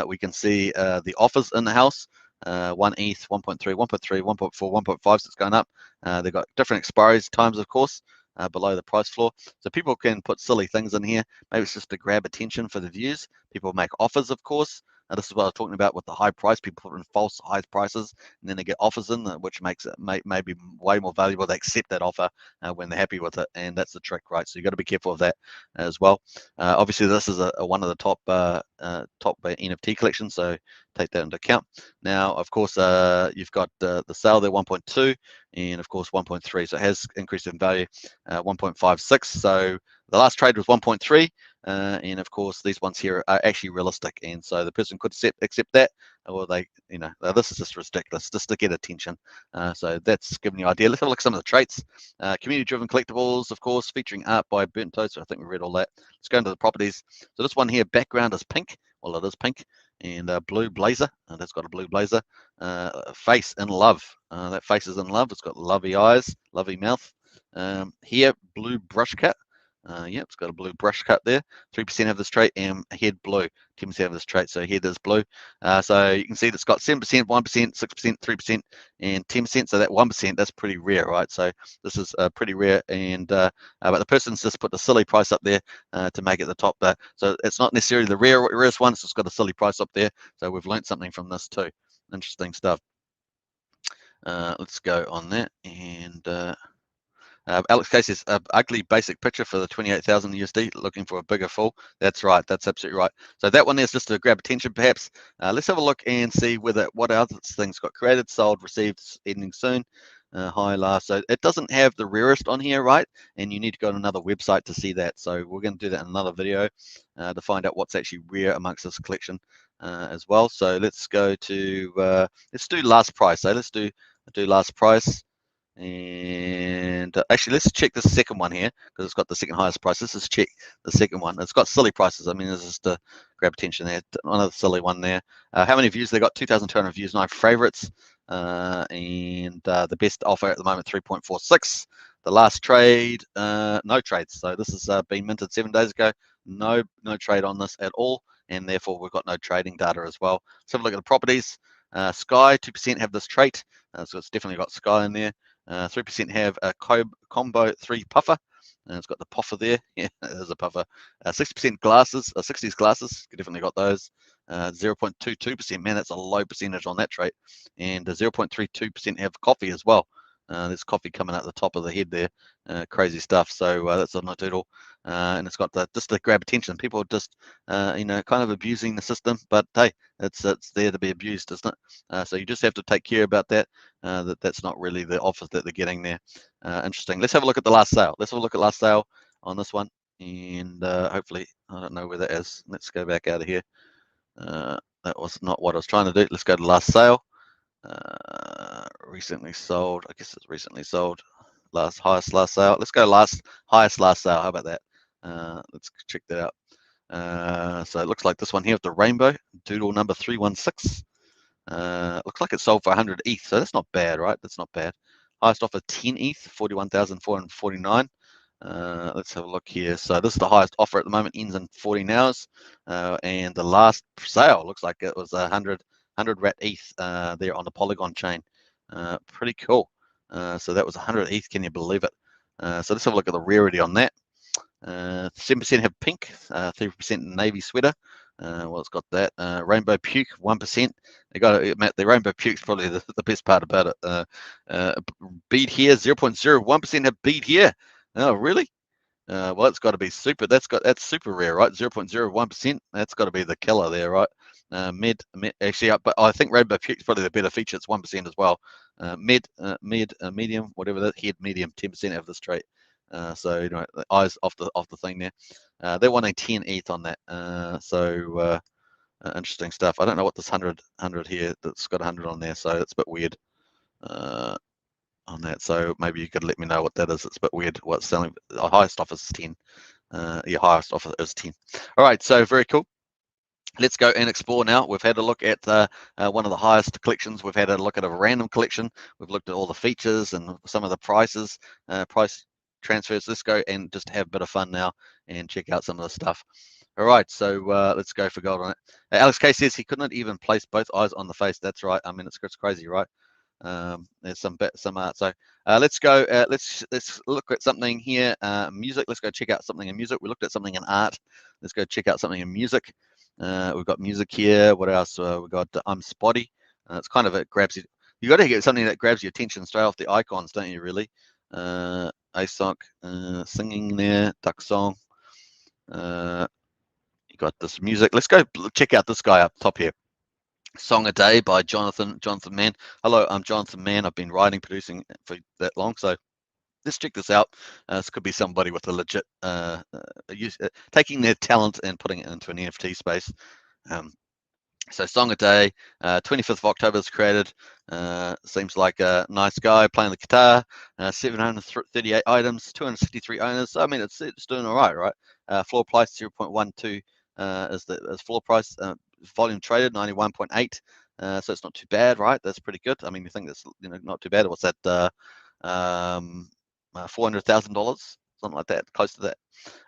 A: We can see the offers in the house. 1 ETH, 1.3, 1.3, 1.4, 1.5, so it's going up. They've got different expiry times, of course, below the price floor. So people can put silly things in here. Maybe it's just to grab attention for the views. People make offers, of course. This is what I was talking about with the high price. People put in false high prices, and then they get offers in, which makes it maybe way more valuable. They accept that offer when they're happy with it, and that's the trick, right? So you got to be careful of that as well. Obviously, this is one of the top NFT collections, so take that into account. Now, of course, you've got the sale there, 1.2, and of course 1.3. So it has increased in value, 1.56. So the last trade was 1.3. And of course, these ones here are actually realistic, and so the person could accept that, or they, this is just ridiculous, just to get attention. So that's giving you an idea. Let's have a look at some of the traits. Community-driven collectibles, of course, featuring art by Burnt Toast. I think we read all that. Let's go into the properties. So this one here, background is pink. Well, it is pink, and blue blazer. That's got a blue blazer. Face in love. That face is in love. It's got lovely eyes, lovely mouth. Here, blue brush cut. Yep, it's got a blue brush cut there. 3% have this trait, and head blue. 10% have this trait, so head is blue. So you can see that's got 7%, 1%, 6%, 3%, and 10%. So that 1%, that's pretty rare, right? So this is pretty rare, and but the person's just put the silly price up there to make it the top there. So it's not necessarily the rarest one. It's just got a silly price up there. So we've learned something from this too. Interesting stuff. Let's go on that. And Alex Case says, ugly basic picture for the 28,000 USD, looking for a bigger fall. That's right. That's absolutely right. So that one there's just to grab attention, perhaps. Let's have a look and see whether what other things got created, sold, received, ending soon. High last. So it doesn't have the rarest on here, right? And you need to go to another website to see that. So we're going to do that in another video to find out what's actually rare amongst this collection as well. So let's go to let's do last price. So let's do last price. And actually, let's check the second one here because it's got the second highest price. Let's just check the second one. It's got silly prices. I mean, this is to grab attention there. Another silly one there. How many views? They got 2,200 views, 9 favorites. And the best offer at the moment, 3.46. The last trade, no trades. So this has been minted 7 days ago. No trade on this at all. And therefore, we've got no trading data as well. Let's have a look at the properties. Sky, 2% have this trait. So it's definitely got Sky in there. 3% have a combo 3 puffer. It's got the puffer there. Yeah, there's a puffer. 60% glasses, 60s glasses. Definitely got those. 0.22%. Man, that's a low percentage on that trait. And 0.32% have coffee as well. There's coffee coming out the top of the head there. Crazy stuff. So that's a doodle. And it's got just to grab attention. People are just, kind of abusing the system. But hey, it's there to be abused, isn't it? So you just have to take care about that. That's not really the offers that they're getting there. Interesting. Let's have a look at the last sale. Let's have a look at last sale on this one. And hopefully, I don't know where that is. Let's go back out of here. That was not what I was trying to do. Let's go to last sale. Recently sold. I guess it's recently sold. Highest last sale. Let's go highest last sale. How about that? Let's check that out. So it looks like this one here with the rainbow doodle number 316. Looks like it sold for 100 ETH, so that's not bad, right? That's not bad. Highest offer 10 ETH, 41,449. Let's have a look here. So this is the highest offer at the moment, ends in 14 hours. And the last sale looks like it was 100 rat ETH there on the Polygon chain. Pretty cool. So that was 100 ETH, can you believe it? So let's have a look at the rarity on that. 7% have pink, 3% navy sweater. Well, it's got that. Rainbow puke, 1%. They got the rainbow puke's probably the best part about it. Bead here, 0.01% have bead here. Oh, really? Well, it's got to be super. That's super rare, right? 0.01%. That's got to be the killer there, right? Actually, but I think rainbow puke's probably the better feature. It's 1% as well. Medium, whatever that head, medium, 10% of this trait. So the eyes off the thing there. They're wanting 10 ETH on that. Interesting stuff. I don't know what this 100 here that's got 100 on there, so it's a bit weird on that. So maybe you could let me know what that is. It's a bit weird. What's selling? The highest offer is 10. Your highest offer is 10. All right, so very cool. Let's go and explore now. We've had a look at one of the highest collections. We've had a look at a random collection. We've looked at all the features and some of the prices, price transfers. Let's go and just have a bit of fun now and check out some of the stuff. All right, so let's go for gold on it. Alex K says he couldn't even place both eyes on the face. That's right. I mean, it's crazy, right? There's some art. So let's go. Let's look at something here. Music. Let's go check out something in music. We looked at something in art. Let's go check out something in music. We've got music here. What else? We've got I'm Spotty. It's kind of, it grabs you. You got to get something that grabs your attention straight off the icons, don't you? Really. ASOC singing there. Duck song. You got this music. Let's go check out this guy up top here. Song a Day by Jonathan Mann. Hello, I'm Jonathan Mann. I've been writing, producing for that long, so let's check this out. This could be somebody with a legit taking their talent and putting it into an NFT space. So Song a Day, 25th of October is created. Seems like a nice guy playing the guitar. 738 items, 263 owners. So, I mean, it's doing all right, right? Floor price 0.12 is floor price. Volume traded 91.8. So it's not too bad, right? That's pretty good. I mean, you think that's not too bad. What's that? $400,000, something like that, close to that.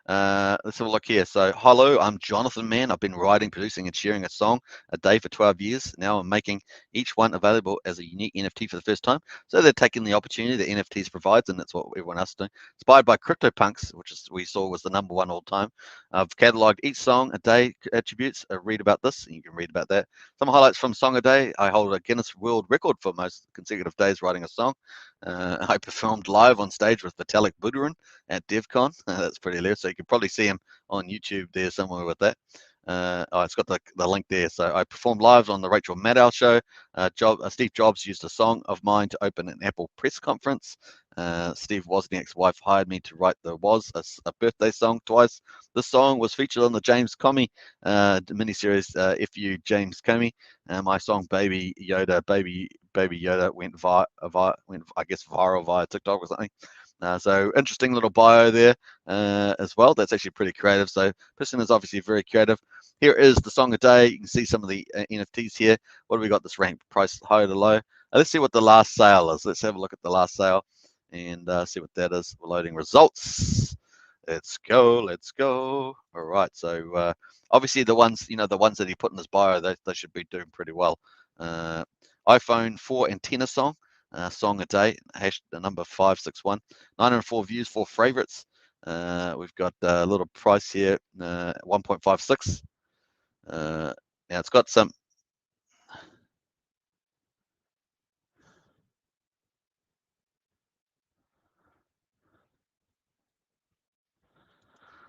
A: Let's have a look here. So, hello, I'm Jonathan Mann. I've been writing, producing, and sharing a song a day for 12 years. Now I'm making each one available as a unique NFT for the first time. So they're taking the opportunity that NFTs provides, and that's what everyone else is doing. Inspired by CryptoPunks, which is we saw was the #1 all time. I've cataloged each song a day attributes. Read about this, and you can read about that. Some highlights from Song a Day. I hold a Guinness World Record for most consecutive days writing a song. I performed live on stage with Vitalik Buterin at DevCon. That's pretty hilarious. So you can probably see him on YouTube there somewhere with that. It's got the link there. So I performed live on the Rachel Maddow show. Steve Jobs used a song of mine to open an Apple press conference. Steve Wozniak's wife hired me to write the a birthday song twice. This song was featured on the James Comey miniseries, If You James Comey. My song Baby Yoda, Baby Yoda went I guess viral via TikTok or something. So interesting little bio there as well. That's actually pretty creative. So person is obviously very creative. Here is the song a day. You can see some of the NFTs here. What do we got? This rank price high to low. Let's see what the last sale is. Let's have a look at the last sale and see what that is. We're loading results. Let's go. Let's go. All right. So obviously the ones that he put in his bio, they should be doing pretty well. iPhone 4 antenna song. Song a day, hash the number 561, 904 views, 4 favorites. We've got a little price here, 1.56. Now it's got some.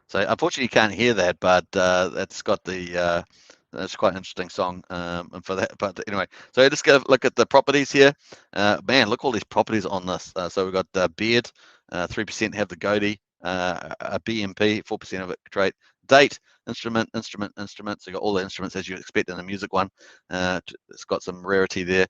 A: So unfortunately you can't hear that, but that's got the. That's quite an interesting song, and for that. But anyway, so just go look at the properties here. Man, look all these properties on this. So we've got beard, 3% have the goatee, a BMP, 4% of it trait, date, instrument. So you got all the instruments as you expect in a music one. It's got some rarity there.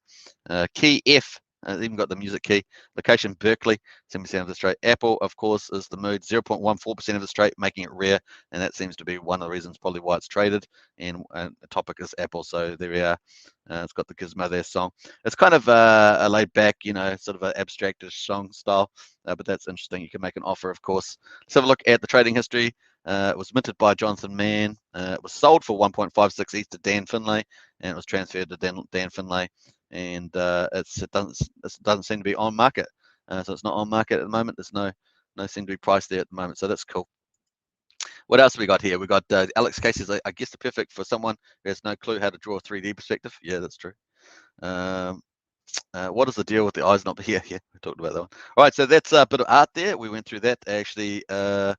A: Key F. Even got the music key. Location Berkeley, 70% of the straight. Apple, of course, is the mood, 0.14% of the straight, making it rare, and that seems to be one of the reasons probably why it's traded. And the topic is Apple, so there we are. It's got the Gizmo there song. It's kind of a laid back, sort of an abstractish song style, but that's interesting. You can make an offer, of course. Let's have a look at the trading history. It was minted by Jonathan Mann. It was sold for 1.56 ETH to Dan Finlay, and it was transferred to Dan Finlay. And it doesn't seem to be on market. So it's not on market at the moment. There's no seem to be priced there at the moment. So that's cool. What else have we got here? We got Alex Casey's, I guess, the perfect for someone who has no clue how to draw a 3D perspective. Yeah, that's true. What is the deal with the eyes not here? Yeah, we talked about that one. All right, so that's a bit of art there. We went through that actually. You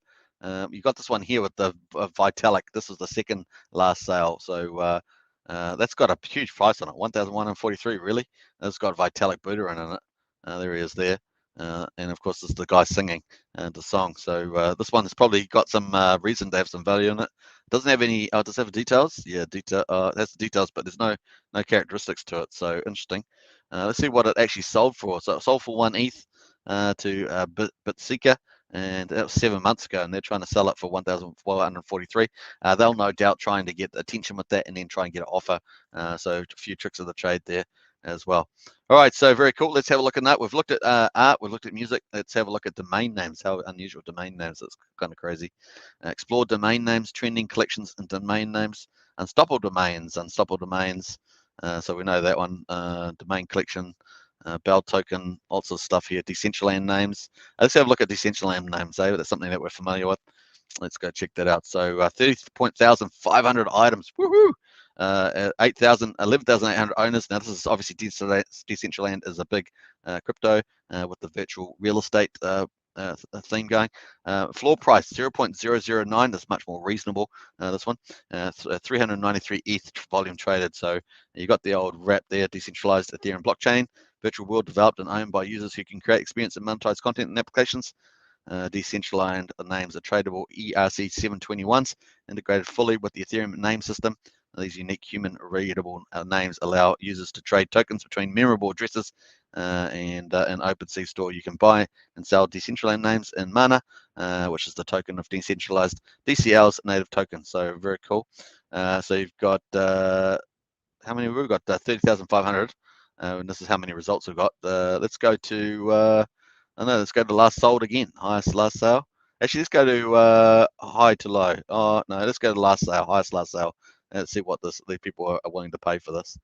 A: got this one here with the Vitalik. This is the second last sale. So that's got a huge price on it, 1,143. Really, it's got Vitalik Buterin in it. There he is there. And of course, it's the guy singing the song. So this one has probably got some reason to have some value in it. Doesn't have any. Oh, does it have details? Yeah, detail. That's the details, but there's no characteristics to it. So interesting. Let's see what it actually sold for. So it sold for 1 ETH to Bitseeker, and that was 7 months ago, and they're trying to sell it for 1,443. They'll no doubt trying to get attention with that and then try and get an offer. So a few tricks of the trade there as well. All right, so very cool. Let's have a look at that. We've looked at art, we've looked at music. Let's have a look at domain names. How unusual domain names. That's kind of crazy. Explore domain names, trending collections and domain names. Unstoppable domains. So we know that one. Domain collection, Bell token, lots of stuff here. Decentraland names. Let's have a look at Decentraland names. That's something that we're familiar with. Let's go check that out. So 30,500 items. Woohoo! 11,800 owners. Now this is obviously Decentraland is a big crypto with the virtual real estate theme going. Floor price 0.009. That's much more reasonable. This one, 393 ETH volume traded. So you got the old wrap there. Decentralized Ethereum blockchain, virtual world developed and owned by users who can create, experience, and monetize content and applications. Decentraland names are tradable ERC721s, integrated fully with the Ethereum name system. These unique human readable names allow users to trade tokens between memorable addresses and an OpenSea store. You can buy and sell Decentraland names in Mana, which is the token of decentralized DCL's native token. So very cool. So you've got how many we've got? 30,500. And this is how many results we've got. Let's go to let's go to last sold again. Highest last sale. Actually, let's go to high to low. Oh no, let's go to last sale, highest last sale. Let's see what the people are willing to pay for this.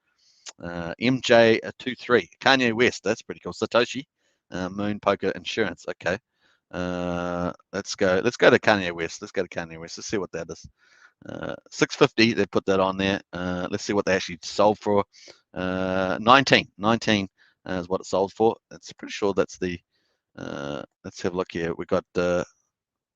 A: MJ23, Kanye West. That's pretty cool. Satoshi, Moon Poker Insurance. Okay. Let's go to Kanye West. Let's go to Kanye West. Let's see what that is. 650. They put that on there. Let's see what they actually sold for. 19 is what it sold for. It's pretty sure that's the. Let's have a look here. We got.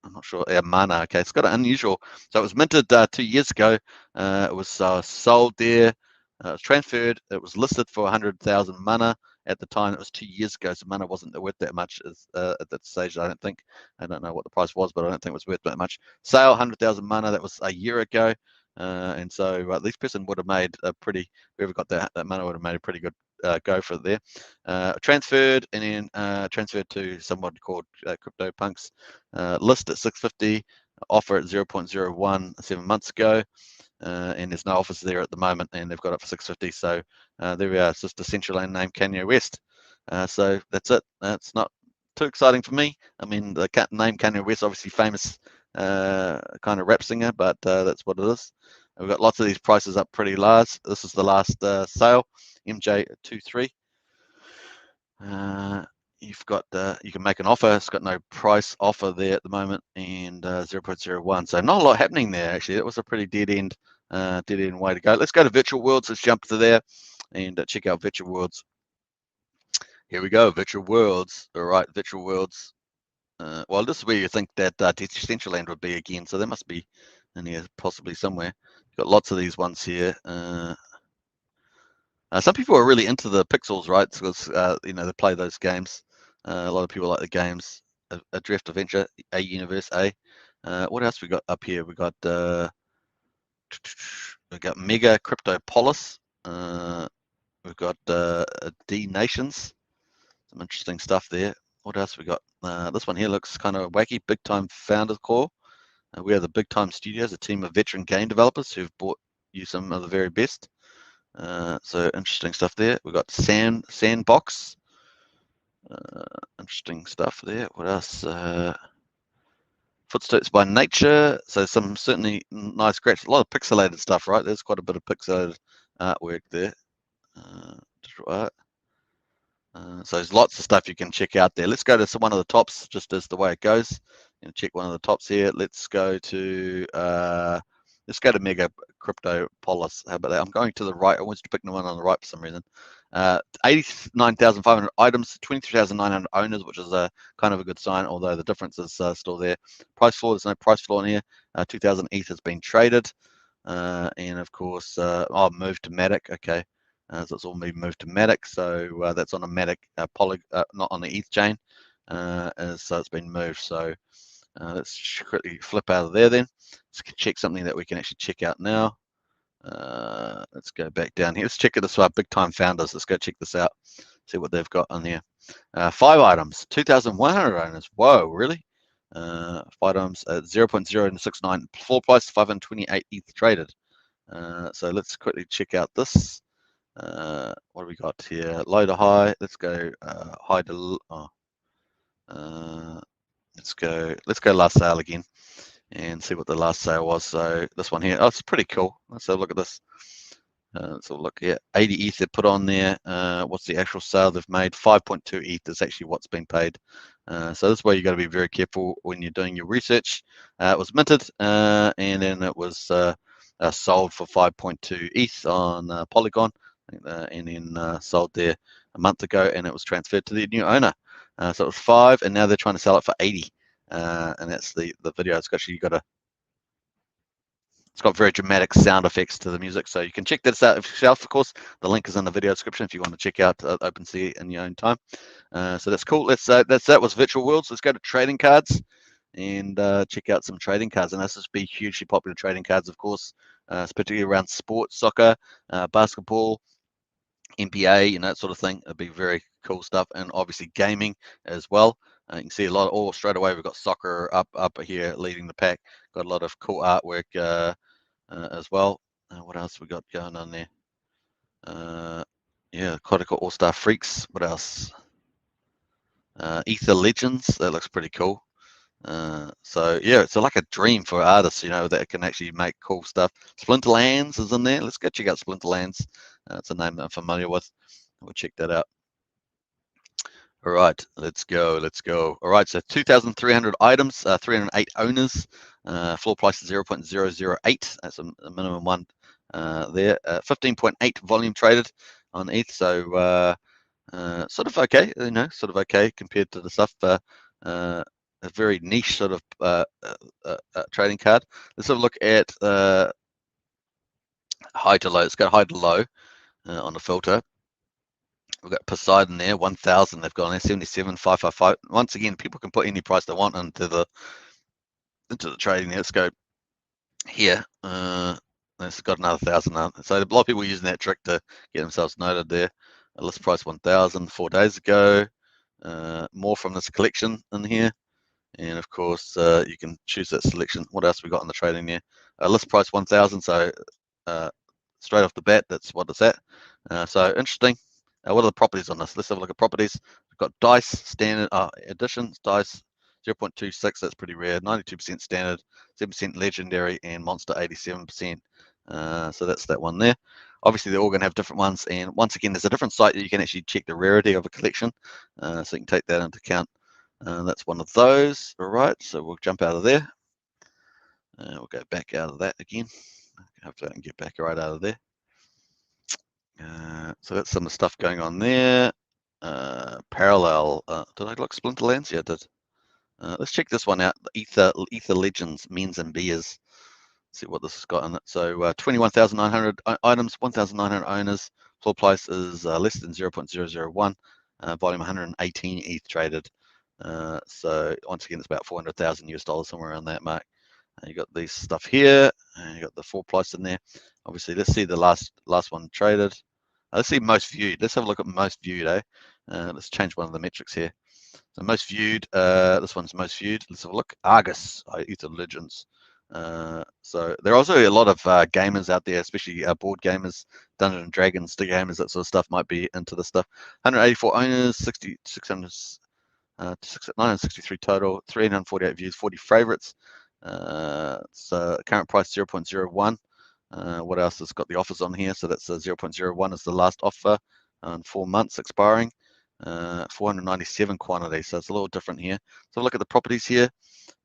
A: I'm not sure. Yeah, mana. Okay, it's got an unusual. So it was minted 2 years ago. It was sold there. It was transferred. It was listed for 100,000 mana at the time. It was 2 years ago, so mana wasn't worth that much at that stage. I don't think. I don't know what the price was, but I don't think it was worth that much. Sale 100,000 mana. That was a year ago, and so this person would have made a pretty. Whoever got that mana would have made a pretty good go for it there. Transferred and then transferred to someone called CryptoPunks. List at 650, offer at 0.01 7 months ago, and there's no offers there at the moment, and they've got it for 650. So there we are. It's just a Decentraland name, Kanye West. So that's it. That's not too exciting for me. I mean, the name Kanye West, obviously famous kind of rap singer, but that's what it is. We've got lots of these prices up pretty large. This is the last sale, MJ23. You've got you can make an offer. It's got no price offer there at the moment, and 0.01. So not a lot happening there actually. It was a pretty dead end way to go. Let's go to virtual worlds. Let's jump to there and check out virtual worlds. Here we go, virtual worlds. All right, virtual worlds. Well, this is where you think that Decentraland would be again. So there must be in here possibly somewhere. You've got lots of these ones here. Some people are really into the pixels, right? Because they play those games. A lot of people like the games. A Drift Adventure, a Universe, a. What else we got up here? We got Mega Crypto Polis. We've got D Nations. Some interesting stuff there. What else we got? This one here looks kind of wacky. Big Time Founders Core. We are the Big Time Studios, a team of veteran game developers who've brought you some of the very best. So interesting stuff there. We've got Sandbox. Interesting stuff there. What else? Footsteps by Nature. So some certainly nice scratch. A lot of pixelated stuff, right? There's quite a bit of pixelated artwork there. So there's lots of stuff you can check out there. Let's go to one of the tops, just as the way it goes. Check one of the tops here. Let's go to Mega Crypto Polis. How about that? I'm going to the right. I wanted to pick the one on the right for some reason. 89,500 items, 23,900 owners, which is a kind of a good sign, although the difference is still there. Price floor, there's no price floor in here. 2,000 ETH has been traded. And of course, moved to Matic. Okay. So it's all been moved to Matic. So that's on a Matic not on the ETH chain. So it's been moved. So let's quickly flip out of there then. Let's check something that we can actually check out now. Let's go back down here. Let's check this out. Big Time Founders. Let's go check this out. See what they've got on here. 5 items, 2,100 owners. Whoa, really? 5 items at 0.069 floor price, 528 ETH traded. So let's quickly check out this. What do we got here? Low to high. Let's go high to let's go last sale again and see what the last sale was. So this one here, it's pretty cool. Let's have a look at this. Let's have a look here. 80 ETH they put on there. What's the actual sale they've made? 5.2 ETH is actually what's been paid. So this is where you got to be very careful when you're doing your research. It was minted and then it was sold for 5.2 ETH on Polygon, and then sold there a month ago, and it was transferred to the new owner. So it was 5, and now they're trying to sell it for 80. And that's the video. It's actually it's got very dramatic sound effects to the music, so you can check this out yourself. Of course, the link is in the video description if you want to check out OpenSea in your own time. So that's cool. That was virtual worlds. Let's go to trading cards and check out some trading cards. And this has been hugely popular trading cards, of course, particularly around sports, soccer, basketball, NBA, that sort of thing. It'd be very cool stuff, and obviously gaming as well. You can see a lot. Straight away, we've got soccer up here leading the pack. Got a lot of cool artwork as well. What else we got going on there? Yeah, quite a cool All-Star Freaks. What else? Ether Legends. That looks pretty cool. So yeah, it's like a dream for artists, you know, that can actually make cool stuff. Splinterlands is in there. Let's go check out Splinterlands. It's a name that I'm familiar with. We'll check that out. All right, let's go. Let's go. All right, so 2,300 items, 308 owners. Floor price is 0.008. That's a minimum one there. 15.8 volume traded on ETH. So sort of okay, you know, sort of okay compared to the stuff. A very niche sort of trading card. Let's have a look at high to low. Let's go high to low on the filter. We've got Poseidon there, 1,000. They've gone there, 77,555. Once again, people can put any price they want into the trading there. Let's go here. It's got another 1,000. So a lot of people using that trick to get themselves noted there. List price 1,000 4 days ago. More from this collection in here. And of course, you can choose that selection. What else we got on the trading there? List price 1,000. So straight off the bat, that's what it's at. So interesting. What are the properties on this? Let's have a look at properties. We've got dice, standard editions, dice 0.26. That's pretty rare. 92% standard, 7% legendary, and monster 87%. So that's that one there. Obviously, they're all going to have different ones. And once again, there's a different site that you can actually check the rarity of a collection. So you can take that into account. That's one of those. All right, so we'll jump out of there. We'll go back out of that again. Hopefully I can get back right out of there. So that's some of the stuff going on there. Parallel. Did I look Splinterlands? Yeah, I did. Let's check this one out. Ether Legends, Men's and Beers. See what this has got in it. So 21,900 items, 1,900 owners. Floor price is less than 0.001. Volume 118 ETH traded. So once again, it's about 400,000 US dollars, somewhere around that mark. You got these stuff here, and you got the floor price in there. Obviously, let's see the last one traded. Let's see most viewed. Let's have a look at most viewed, eh? Let's change one of the metrics here. So most viewed, this one's most viewed. Let's have a look. Argus, Ether Legends. So there are also a lot of gamers out there, especially board gamers, Dungeons and Dragons, the gamers, that sort of stuff might be into this stuff. 184 owners, 963 total, 348 views, 40 favorites. So current price 0.01. What else has got the offers on here? So that's 0.01 is the last offer on 4 months expiring. 497 quantity, so it's a little different here. So look at the properties here.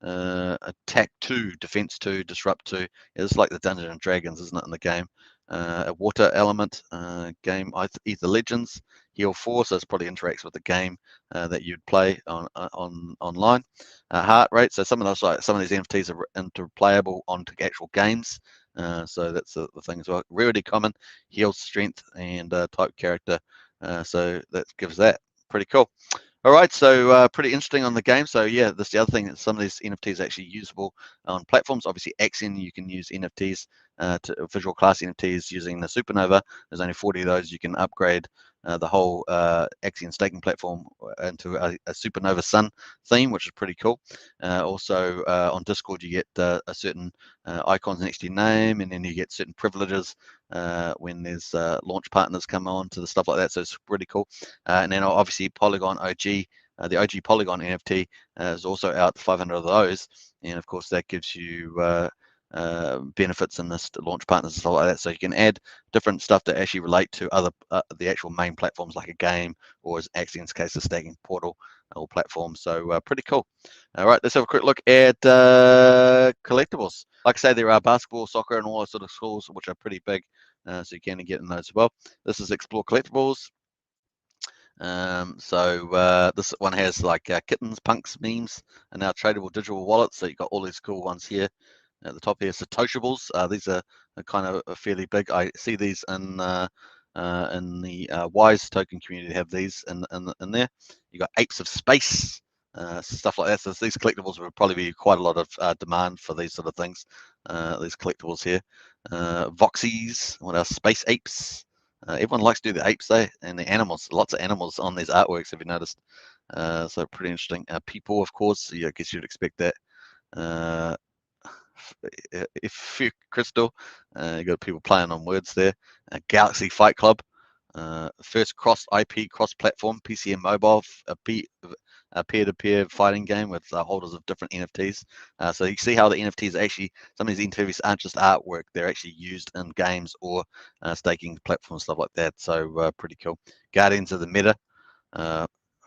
A: Attack 2, Defense 2, Disrupt 2. It's like the Dungeons and Dragons, isn't it, in the game? A water element, game Ether Legends, Heal 4, so it probably interacts with the game that you'd play online. Heart rate, so some of these NFTs are interplayable onto actual games. So that's the thing as well. Rarity common, heal strength, and type character. So that gives that. Pretty cool. All right, so pretty interesting on the game. So yeah, that's the other thing. Some of these NFTs are actually usable on platforms. Obviously, Axion, you can use NFTs to visual class NFTs using the Supernova. There's only 40 of those. You can upgrade the whole Axion staking platform into a Supernova Sun theme, which is pretty cool. Also on Discord, you get a certain icons next to your name, and then you get certain privileges when there's launch partners come on to the stuff like that. So it's pretty cool. And then obviously Polygon OG, the OG Polygon NFT is also out, 500 of those. And of course that gives you benefits in this launch partners and stuff like that. So you can add different stuff that actually relate to other the actual main platforms, like a game, or as Axion's case, a staking portal or platform. So pretty cool. All right, let's have a quick look at collectibles. Like I say, there are basketball, soccer, and all those sort of schools which are pretty big, so you can get in those as well. This is Explore Collectibles. This one has like kittens, punks, memes, and now tradable digital wallets. So you've got all these cool ones here. At the top here, Satoshables. These are kind of fairly big. I see these in the Wise token community. Have these in there. You got Apes of Space, stuff like that. So these collectibles will probably be quite a lot of demand for these sort of things. These collectibles here. Voxies. What else? Space Apes. Everyone likes to do the apes, and the animals. Lots of animals on these artworks. Have you noticed? So pretty interesting. People, of course. Yeah, I guess you'd expect that. If Crystal, you got people playing on words there. Galaxy Fight Club, first cross IP, cross platform, PC and mobile, a peer-to-peer fighting game with holders of different NFTs. So you see how the NFTs actually, some of these NFTs aren't just artwork, they're actually used in games or staking platforms, stuff like that. So pretty cool. Guardians of the Meta.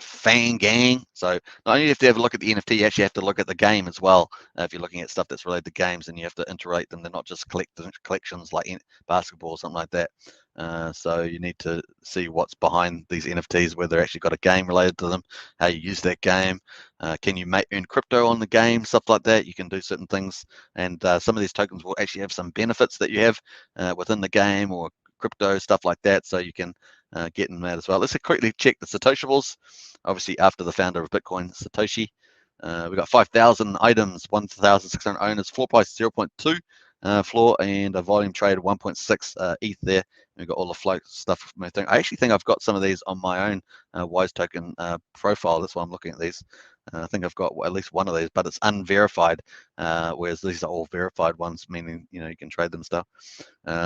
A: Fan Gang. So not only do you have to have a look at the NFT, you actually have to look at the game as well. If you're looking at stuff that's related to games, and you have to interrelate them. They're not just collections like basketball or something like that. So you need to see what's behind these NFTs, whether they're actually got a game related to them, how you use that game. Can you earn crypto on the game, stuff like that. You can do certain things, and some of these tokens will actually have some benefits that you have within the game, or crypto, stuff like that. So you can get in that as well. Let's quickly check the Satoshiables. Obviously, after the founder of Bitcoin, Satoshi. We've got 5,000 items, 1,600 owners, floor price 0.2 floor, and a volume trade of 1.6 ETH there. We've got all the float stuff. I actually think I've got some of these on my own Wise Token profile. That's why I'm looking at these. I think I've got at least one of these, but it's unverified, whereas these are all verified ones, meaning you can trade them stuff.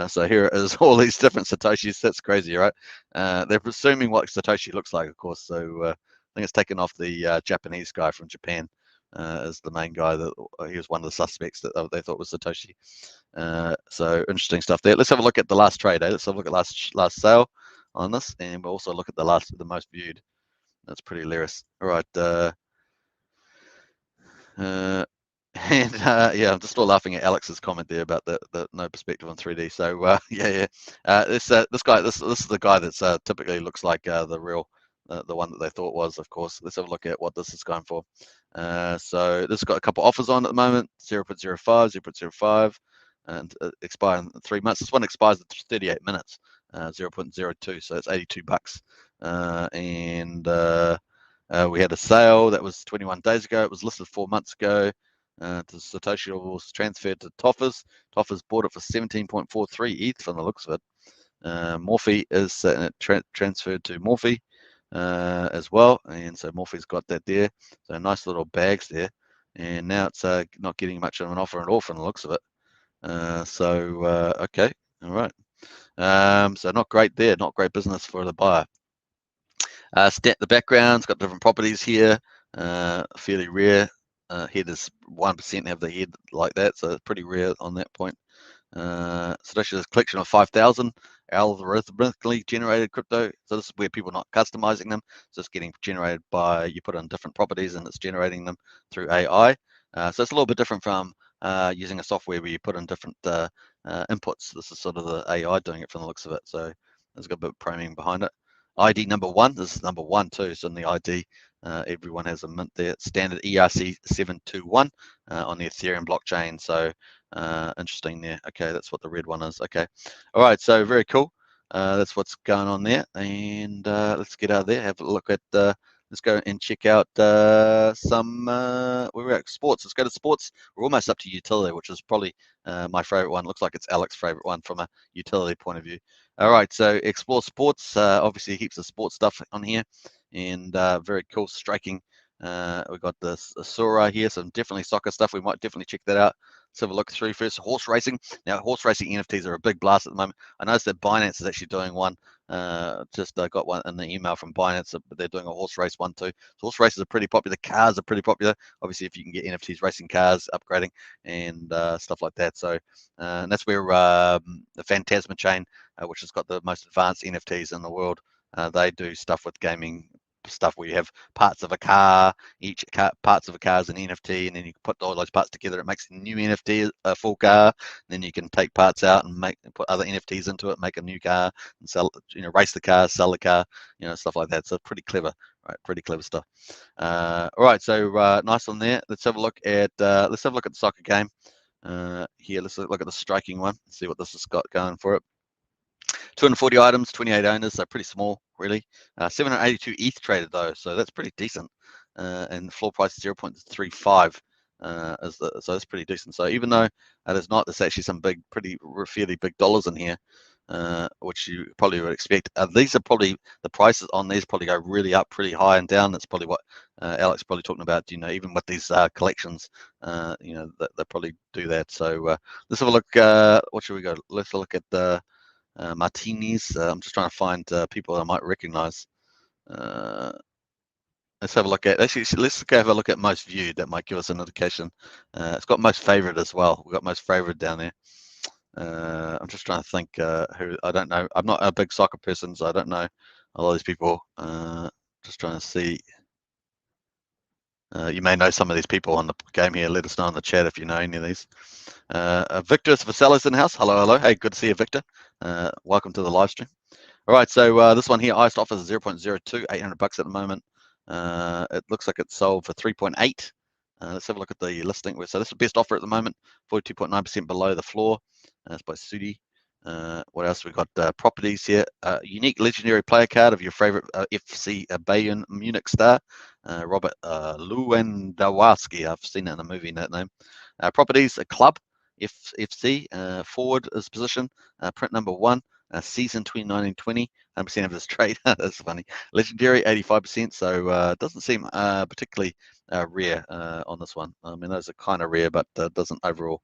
A: So here is all these different Satoshis. That's crazy, right? They're presuming what Satoshi looks like, of course. So I think it's taken off the Japanese guy from Japan as the main guy. That he was one of the suspects that they thought was Satoshi. So interesting stuff there. Let's have a look at the last trade. Let's have a look at last sale on this, and we'll also look at the most viewed. That's pretty hilarious. All right. And yeah, I'm just still laughing at Alex's comment there about the no perspective on 3D. So yeah. This guy, this is the guy that's typically looks like the real, the one that they thought was, of course. Let's have a look at what this is going for. So this has got a couple offers on at the moment: 0.05, 0.05, and expire in 3 months. This one expires in 38 minutes. 0.02, so it's $82. We had a sale that was 21 days ago. It was listed 4 months ago. To Satoshi was transferred to Toffers. Toffers bought it for 17.43 ETH from the looks of it. Morphe is transferred to Morphe as well, and so Morphe's got that there. So nice little bags there, and now it's not getting much of an offer at all from the looks of it. Okay, all right. So not great there, not great business for the buyer. The background's got different properties here, fairly rare. Head is 1% have the head like that, so it's pretty rare on that point. Satoshi is a collection of 5,000 algorithmically generated crypto. So this is where people are not customizing them. So it's getting generated by, you put in different properties and it's generating them through AI. So it's a little bit different from using a software where you put in different inputs. This is sort of the AI doing it from the looks of it. So there's got a bit of priming behind it. ID number 1, this is number 1 too, so in the ID, everyone has a mint there. Standard ERC721 on the Ethereum blockchain, so interesting there. Okay, that's what the red one is. Okay, all right, so very cool. That's what's going on there, and let's get out of there, have a look at, let's go and check out some, where we're at sports. Let's go to sports. We're almost up to utility, which is probably my favorite one. Looks like it's Alex's favorite one from a utility point of view. All right, so explore sports. Obviously, heaps of sports stuff on here, and very cool striking. We've got this Sora here, some definitely soccer stuff. We might definitely check that out. Let's have a look through first. Horse racing. Now, horse racing NFTs are a big blast at the moment. I noticed that Binance is actually doing one. Just got one in the email from Binance, but they're doing a horse race one too. So horse races are pretty popular. Cars are pretty popular. Obviously, if you can get NFTs racing cars, upgrading, and stuff like that. So and that's where the Phantasma chain, which has got the most advanced NFTs in the world, they do stuff with gaming stuff where you have parts of a car, parts of a car is an NFT, and then you can put all those parts together. It makes a new NFT, a full car. Then you can take parts out and put other NFTs into it, make a new car, and sell, race the car, sell the car, stuff like that. So pretty clever, right? Pretty clever stuff. All right, so nice one there. Let's have a look at the soccer game. Here, let's look at the striking one. See what this has got going for it. 240 items, 28 owners, so pretty small, really. 782 ETH traded though, so that's pretty decent. And the floor price is 0.35. So that's pretty decent. So even though there's actually some fairly big dollars in here, which you probably would expect. These are probably, the prices on these probably go really up, pretty high and down. That's probably what Alex is probably talking about. Even with these collections, they probably do that. So let's have a look. What should we go? Let's look at the Martinis. I'm just trying to find people I might recognize. let's have a look at, actually, let's go have a look at most viewed. That might give us an indication. It's got most favorite as well. We've got most favorite down there. I'm just trying to think who, I don't know. I'm not a big soccer person, so I don't know a lot of these people. Just trying to see. You may know some of these people on the game here. Let us know in the chat if you know any of these. Victor Vaselis in the house. Hello, hello. Hey, good to see you, Victor. Welcome to the live stream. All right, so this one here, highest offer is 0.02, 800 bucks at the moment. It looks like it's sold for 3.8. Let's have a look at the listing. So this is the best offer at the moment, 42.9% below the floor. That's by Sudi. What else? We've got properties here. Unique legendary player card of your favorite FC Bayern Munich star, Robert Lewandowski. I've seen that in a movie, that name. Properties, a club, FC, forward is position, print number 1. Season 2019-20, 100% of this trade. That's funny. Legendary, 85%. So it doesn't seem particularly rare on this one. I mean, those are kind of rare, but doesn't overall.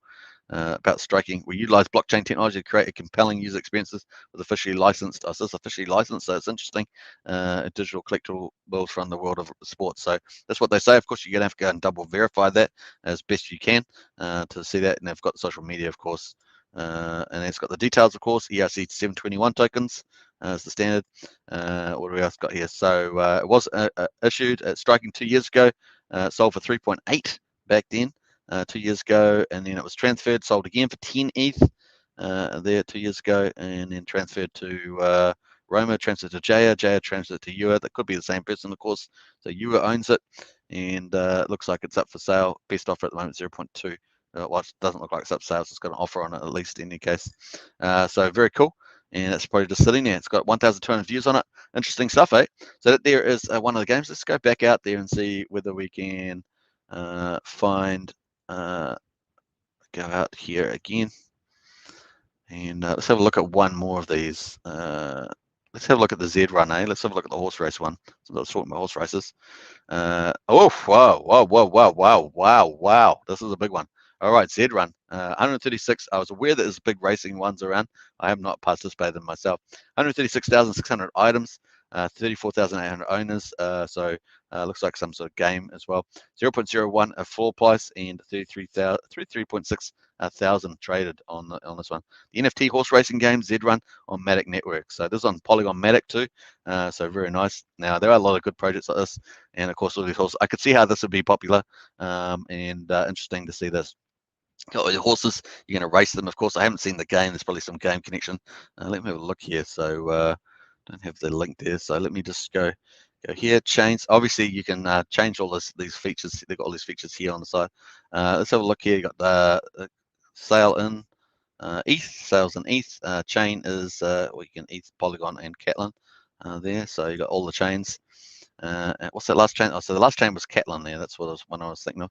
A: About striking, we utilize blockchain technology to create a compelling user experiences with officially licensed. So it's officially licensed, so it's interesting. A digital collectible from the world of sports. So that's what they say. Of course, you're gonna have to go and double verify that as best you can to see that. And they've got social media, of course. And it's got the details, of course, ERC 721 tokens as the standard. What do we else got here? So it was issued at striking 2 years ago, sold for 3.8 back then, 2 years ago, and then it was transferred, sold again for 10 ETH there 2 years ago, and then transferred to Roma, transferred to Jaya, transferred to Ewa. That could be the same person, of course. So Ewa owns it, and it looks like it's up for sale. Best offer at the moment, 0.2. Well, it doesn't look like it's up for sale, so it's got an offer on it at least in any case. So very cool. And it's probably just sitting there. It's got 1,200 views on it. Interesting stuff, eh? So that there is one of the games. Let's go back out there and see whether we can find, go out here again. And let's have a look at one more of these. Let's have a look at the Z run, eh? Let's have a look at the horse race one. So let's talk about horse races. Oh, wow. This is a big one. All right, Z run, 136. I was aware that there's big racing ones around. I have not participated in myself. 136,600 items, 34,800 owners. So looks like some sort of game as well. 0.01 a floor price and 33.6 thousand traded on this one. The NFT horse racing game Z run on Matic Network. So this is on Polygon Matic too. So very nice. Now there are a lot of good projects like this, and of course all these horses. I could see how this would be popular, and interesting to see this. Got your horses, you're going to race them. Of course, I haven't seen the game. There's probably some game connection. Let me have a look here. So don't have the link there. So let me just go here. Change. Obviously, you can change all these features. They've got all these features here on the side. Let's have a look here. You got the sale in ETH, sales in ETH. Chain is well, you can ETH, Polygon, and Catalan there. So you got all the chains. What's that last chain? Oh, so the last chain was Catalan there. That's what I was thinking of.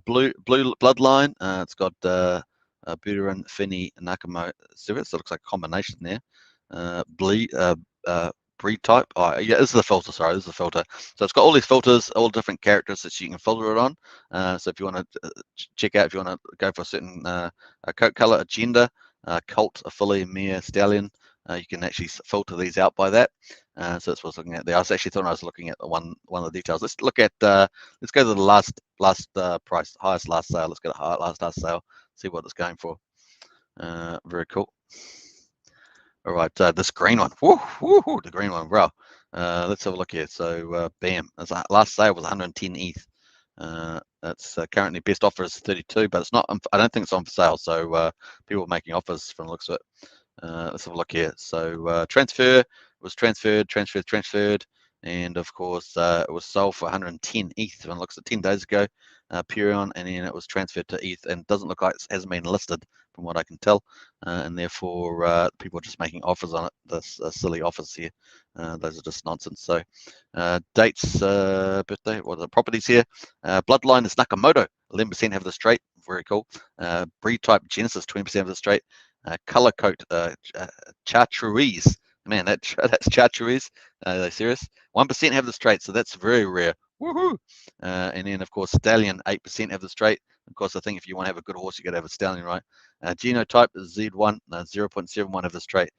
A: Blue Bloodline. It's got Buterin, Finny, Nakamoto. So it looks like a combination there. Breed type. Oh, yeah, this is the filter. Sorry, this is the filter. So it's got all these filters, all different characters that you can filter it on. So if you want to check out, if you want to go for a certain coat color, agenda, cult, affiliate, mare, stallion, you can actually filter these out by that. So that's what I was looking at there. I was actually thought I was looking at one of the details. Let's look at let's go to the last price, highest last sale. Let's go to last sale, see what it's going for. Very cool. All right, this green one. The green one, bro. Let's have a look here. So bam, last sale was 110 ETH. That's currently best offer is 32, but it's not. I don't think it's on for sale. So people are making offers from the looks of it. Let's have a look here. So transfer was transferred, and of course it was sold for 110 ETH. When it looks at 10 days ago, Purion, and then it was transferred to ETH, and it doesn't look like it hasn't been listed from what I can tell, and therefore people are just making offers on it. This silly offers here. Those are just nonsense. So dates, birthday, what are the properties here? Bloodline is Nakamoto, 11% have this trait. Very cool. Breed type Genesis, 20% of this trait. Color coat chartreuse. Man, that's chartreuse. Are they serious? 1% have this trait, so that's very rare. Woohoo! And then of course stallion, 8% have this trait. Of course, I think if you want to have a good horse, you got to have a stallion, right? Genotype is Z1, 0.71 of this trait.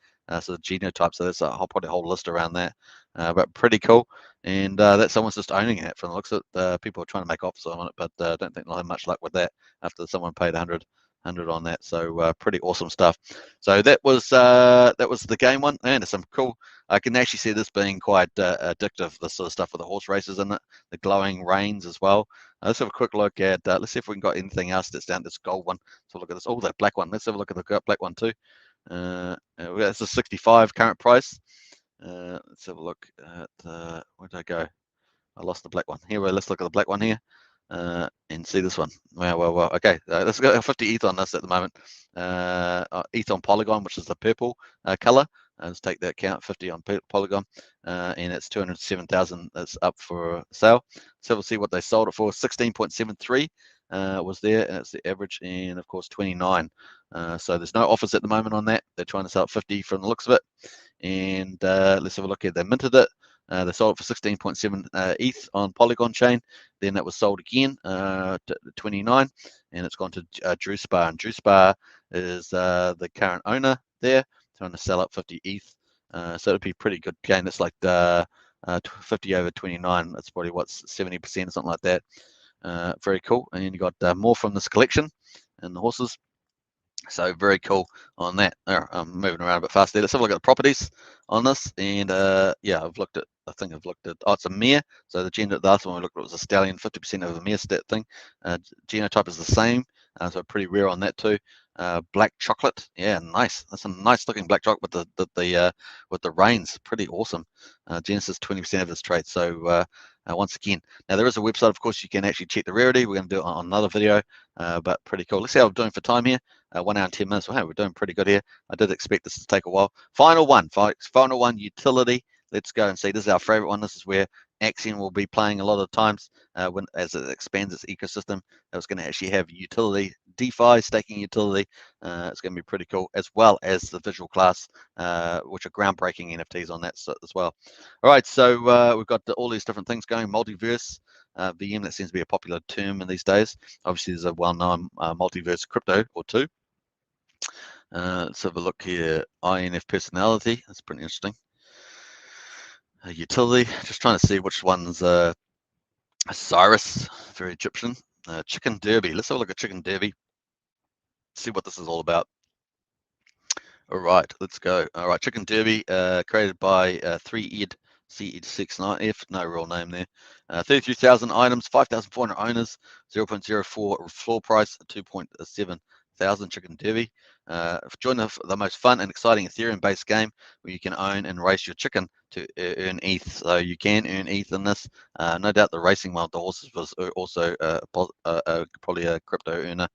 A: So the genotype, so there's probably a whole list around that. but pretty cool. And that someone's just owning it from the looks of it. People are trying to make offers on it, but I don't think they'll have much luck with that after someone paid 100 on that. So pretty awesome stuff. So that was the game one, and some cool. I can actually see this being quite addictive. This sort of stuff with the horse races in it, the glowing reins as well. Let's have a quick look at. Let's see if we can got anything else that's down this gold one. So look at this. Oh, that black one. Let's have a look at the black one too. That's a 65 current price. Let's have a look at where did I go? I lost the black one. Here, let's look at the black one here and see this one. Wow. Okay, let's go 50 ETH on this at the moment. ETH on Polygon, which is the purple color. Let's take that count, 50 on Polygon, and it's 207,000. That's up for sale. So we'll see what they sold it for. 16.73 was there, and it's the average, and of course 29. So there's no offers at the moment on that. They're trying to sell 50 from the looks of it. And let's have a look at. They minted it. They sold it for 16.7 ETH on Polygon chain. Then that was sold again to 29, and it's gone to Drewspar. And Drewspar is the current owner there, trying to sell up 50 ETH. So it'd be pretty good gain. It's like 50 over 29. That's probably what's 70% or something like that. Very cool. And you got more from this collection and the horses. So very cool on that. I'm moving around a bit fast there. Let's have a look at the properties on this. And yeah, I think I've looked at, oh, it's a mare. So the last one we looked at was a stallion, 50% of a mare stat thing. Genotype is the same. So pretty rare on that too. Black chocolate, yeah, nice. That's a nice looking black chocolate with the reins, pretty awesome. Genesis 20% of its trade. So once again, now there is a website, of course, you can actually check the rarity. We're going to do it on another video, but pretty cool. Let's see how we're doing for time here. 1 hour and 10 minutes. Well, hey, we're doing pretty good here. I did expect this to take a while. Final one, folks. Final one, utility. Let's go and see. This is our favorite one. This is where Axiom will be playing a lot of times as it expands its ecosystem. It's going to actually have utility, DeFi, staking utility. It's going to be pretty cool, as well as the visual class, which are groundbreaking NFTs on that as well. All right, so we've got all these different things going. Multiverse, VM, that seems to be a popular term in these days. Obviously, there's a well-known multiverse crypto or two. Let's have a look here. INF personality, that's pretty interesting. Utility, just trying to see which one's Cyrus, very Egyptian. Chicken Derby, let's have a look at Chicken Derby, see what this is all about. All right, let's go. All right, Chicken Derby, created by 3ed CED69F, no real name there. 33,000 items, 5,400 owners, 0.04 floor price, 2.7 thousand. Chicken Derby. Join the most fun and exciting Ethereum-based game where you can own and race your chicken to earn ETH. So you can earn ETH in this. No doubt the racing one of the horses was also probably a crypto earner.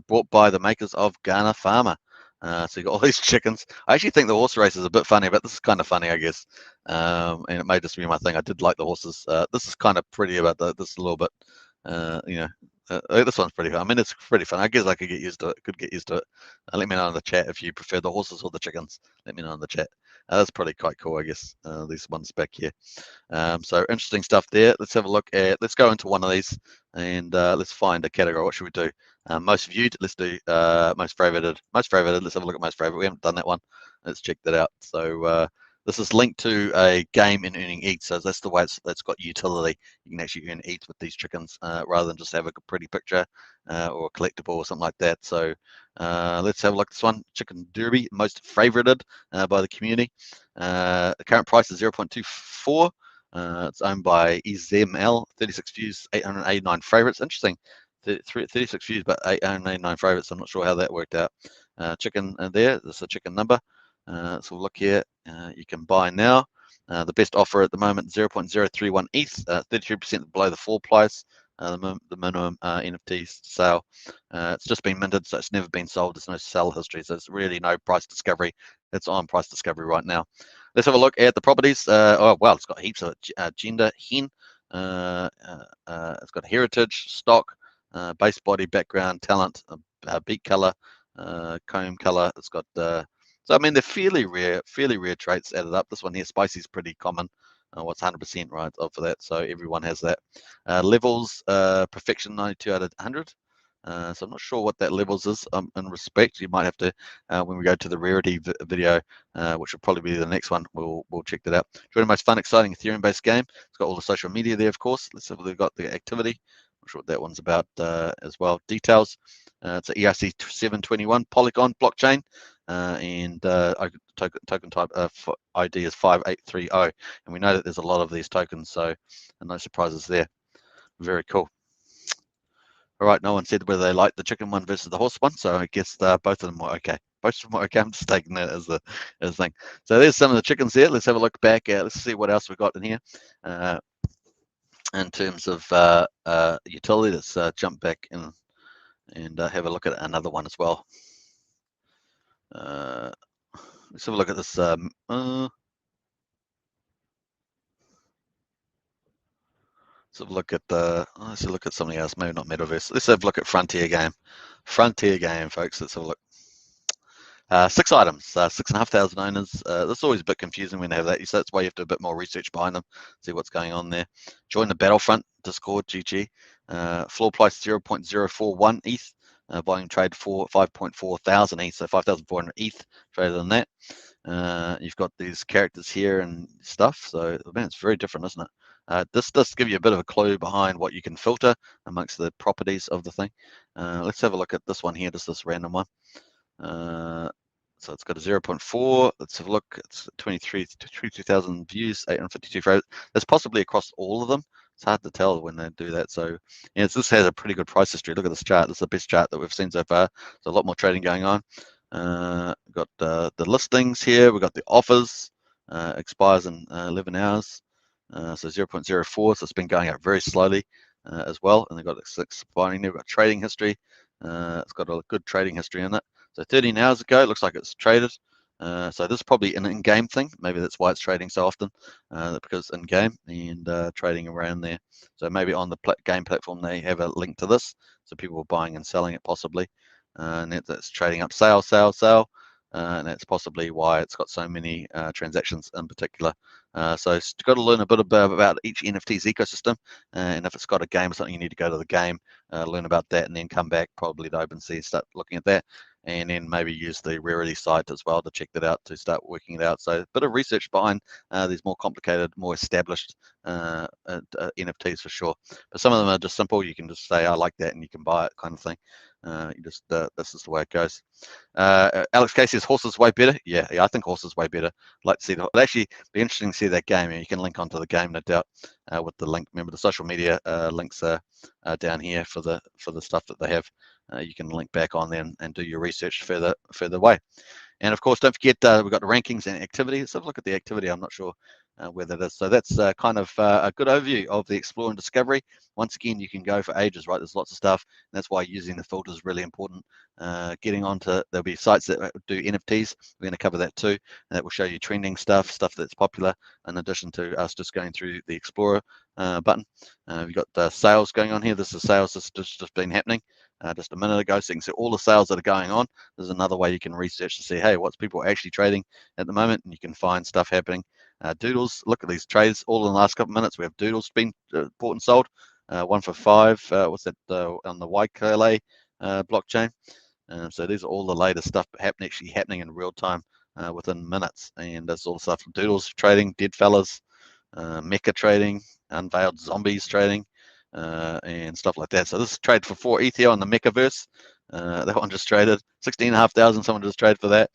A: Brought by the makers of Ghana Farmer. So you got all these chickens. I actually think the horse race is a bit funny, but this is kind of funny, I guess. And it may just be my thing. I did like the horses. This is kind of pretty about this a little bit. You know, this one's pretty fun. I mean, it's pretty fun. I guess I could get used to it. Could get used to it. Let me know in the chat if you prefer the horses or the chickens. Let me know in the chat. That's probably quite cool, I guess. These ones back here. So interesting stuff there. Let's have a look at. Let's go into one of these and let's find a category. What should we do? Most viewed. Let's do most favorited. Most favorited. Let's have a look at most favorite. We haven't done that one. Let's check that out. So this is linked to a game and earning ETH. So that's the way it's got utility. You can actually earn ETH with these chickens rather than just have a pretty picture or a collectible or something like that. So let's have a look at this one. Chicken Derby, most favorited by the community. The current price is 0.24. It's owned by EZML, 36 views, 889 favorites. Interesting. 36 views, but 889 favorites. I'm not sure how that worked out. Chicken there. There's a chicken number. So we'll look here. You can buy now. The best offer at the moment, 0.031 ETH, 33% below the floor price. The minimum NFT sale. It's just been minted, so it's never been sold. There's no sell history, so it's really no price discovery. It's on price discovery right now. Let's have a look at the properties. Oh, well, it's got heaps of gender, hen. It's got heritage, stock, base body, background, talent, beak color, comb color. It's got so I mean they're fairly rare traits added up. This one here, spicy, is pretty common. What's 100% right for that? So everyone has that. Levels, perfection 92 out of 100. So I'm not sure what that levels is in respect. You might have to, when we go to the rarity video, which will probably be the next one, we'll check that out. Join the most fun, exciting Ethereum-based game. It's got all the social media there, of course. Let's have a look. We've got the activity. Not sure what that one's about as well. Details. It's an ERC 721 Polygon blockchain, and token type ID is 5830, and we know that there's a lot of these tokens, so no surprises there. Very cool. All right, no one said whether they liked the chicken one versus the horse one, so I guess both of them were okay. Both of them were okay. I'm just taking that as the thing. So there's some of the chickens there. Let's have a look back at. Let's see what else we've got in here. In terms of utility, let's jump back in and have a look at another one as well. Let's have a look at this. Let's have a look at let's look at something else. Maybe not metaverse. Let's have a look at Frontier Game. Frontier Game, folks. Let's have a look. 6 items, 6,500 owners. That's always a bit confusing when they have that. So that's why you have to do a bit more research behind them, see what's going on there. Join the Battlefront Discord, GG. Floor price 0.041 ETH. Volume trade for 5.4 thousand ETH, so 5,400 ETH traded on that. You've got these characters here and stuff. So man, it's very different, isn't it? This does give you a bit of a clue behind what you can filter amongst the properties of the thing. Let's have a look at this one here, just this random one. So it's got a 0.4. Let's have a look. It's 22,000 views, 852 frames. That's possibly across all of them. It's hard to tell when they do that. So yeah, this has a pretty good price history. Look at this chart. This is the best chart that we've seen so far. There's a lot more trading going on. We've got the listings here. We've got the offers. Expires in 11 hours. So 0.04. So it's been going up very slowly as well. And they've got the expiring there. We've got trading history. It's got a good trading history in it. So 13 hours ago, it looks like it's traded. So this is probably an in-game thing. Maybe that's why it's trading so often, because in-game and trading around there. So maybe on the game platform, they have a link to this. So people are buying and selling it possibly. And that's trading up sale. And that's possibly why it's got so many transactions in particular. So you've got to learn a bit about each NFT's ecosystem. And if it's got a game or something, you need to go to the game, learn about that, and then come back probably to OpenSea, start looking at that. And then maybe use the rarity site as well to check that out, to start working it out. So a bit of research behind these more complicated, more established NFTs for sure. But some of them are just simple. You can just say, I like that, and you can buy it kind of thing. This is the way it goes. Alex Casey says horse is way better. Yeah, I think horse is way better. I'd like to see it'll actually be interesting to see that game. You can link onto the game, no doubt, with the link. Remember, the social media links are down here for the stuff that they have. You can link back on there and do your research further away. And of course, don't forget we've got the rankings and activity. Let's have a look at the activity. I'm not sure where that is. So that's kind of a good overview of the Explore and Discovery. Once again, you can go for ages, right? There's lots of stuff. And that's why using the filter is really important. Getting onto, there'll be sites that do NFTs. We're going to cover that too. And that will show you trending stuff that's popular, in addition to us just going through the Explorer button. We've got the sales going on here. This is sales that's just been happening just a minute ago. So you can see all the sales that are going on. There's another way you can research to see, hey, what's people actually trading at the moment, and you can find stuff happening. Doodles, look at these trades all in the last couple of minutes. We have Doodles being bought and sold, 1 for 5. What's that on the YKLA blockchain? So these are all the latest stuff actually happening in real time within minutes, and that's all the stuff. Doodles trading, Dead Fellas, Mecha trading, Unveiled Zombies trading, and stuff like that. So this is trade for 4 ETH on the Mechaverse. That one just traded 16,500. Someone just traded for that.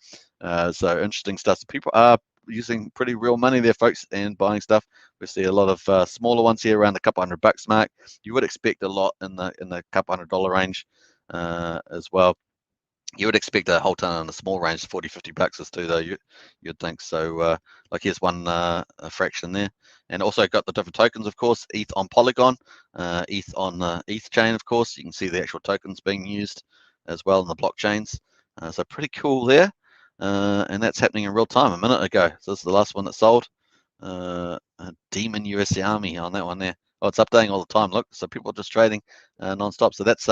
A: So interesting stuff. So people are using pretty real money there, folks, and buying stuff. We see a lot of smaller ones here around the couple $100 mark. You would expect a lot in the couple $100 range as well. You would expect a whole ton in the small range, 40, $50 too, though. You'd think so. Like here's one a fraction there, and also got the different tokens, of course. ETH on Polygon, ETH on ETH chain, of course. You can see the actual tokens being used as well in the blockchains. So pretty cool there, and that's happening in real time a minute ago. So this is the last one that sold. Demon USC Army on that one there. Oh, it's updating all the time. Look, so people are just trading non-stop. So that's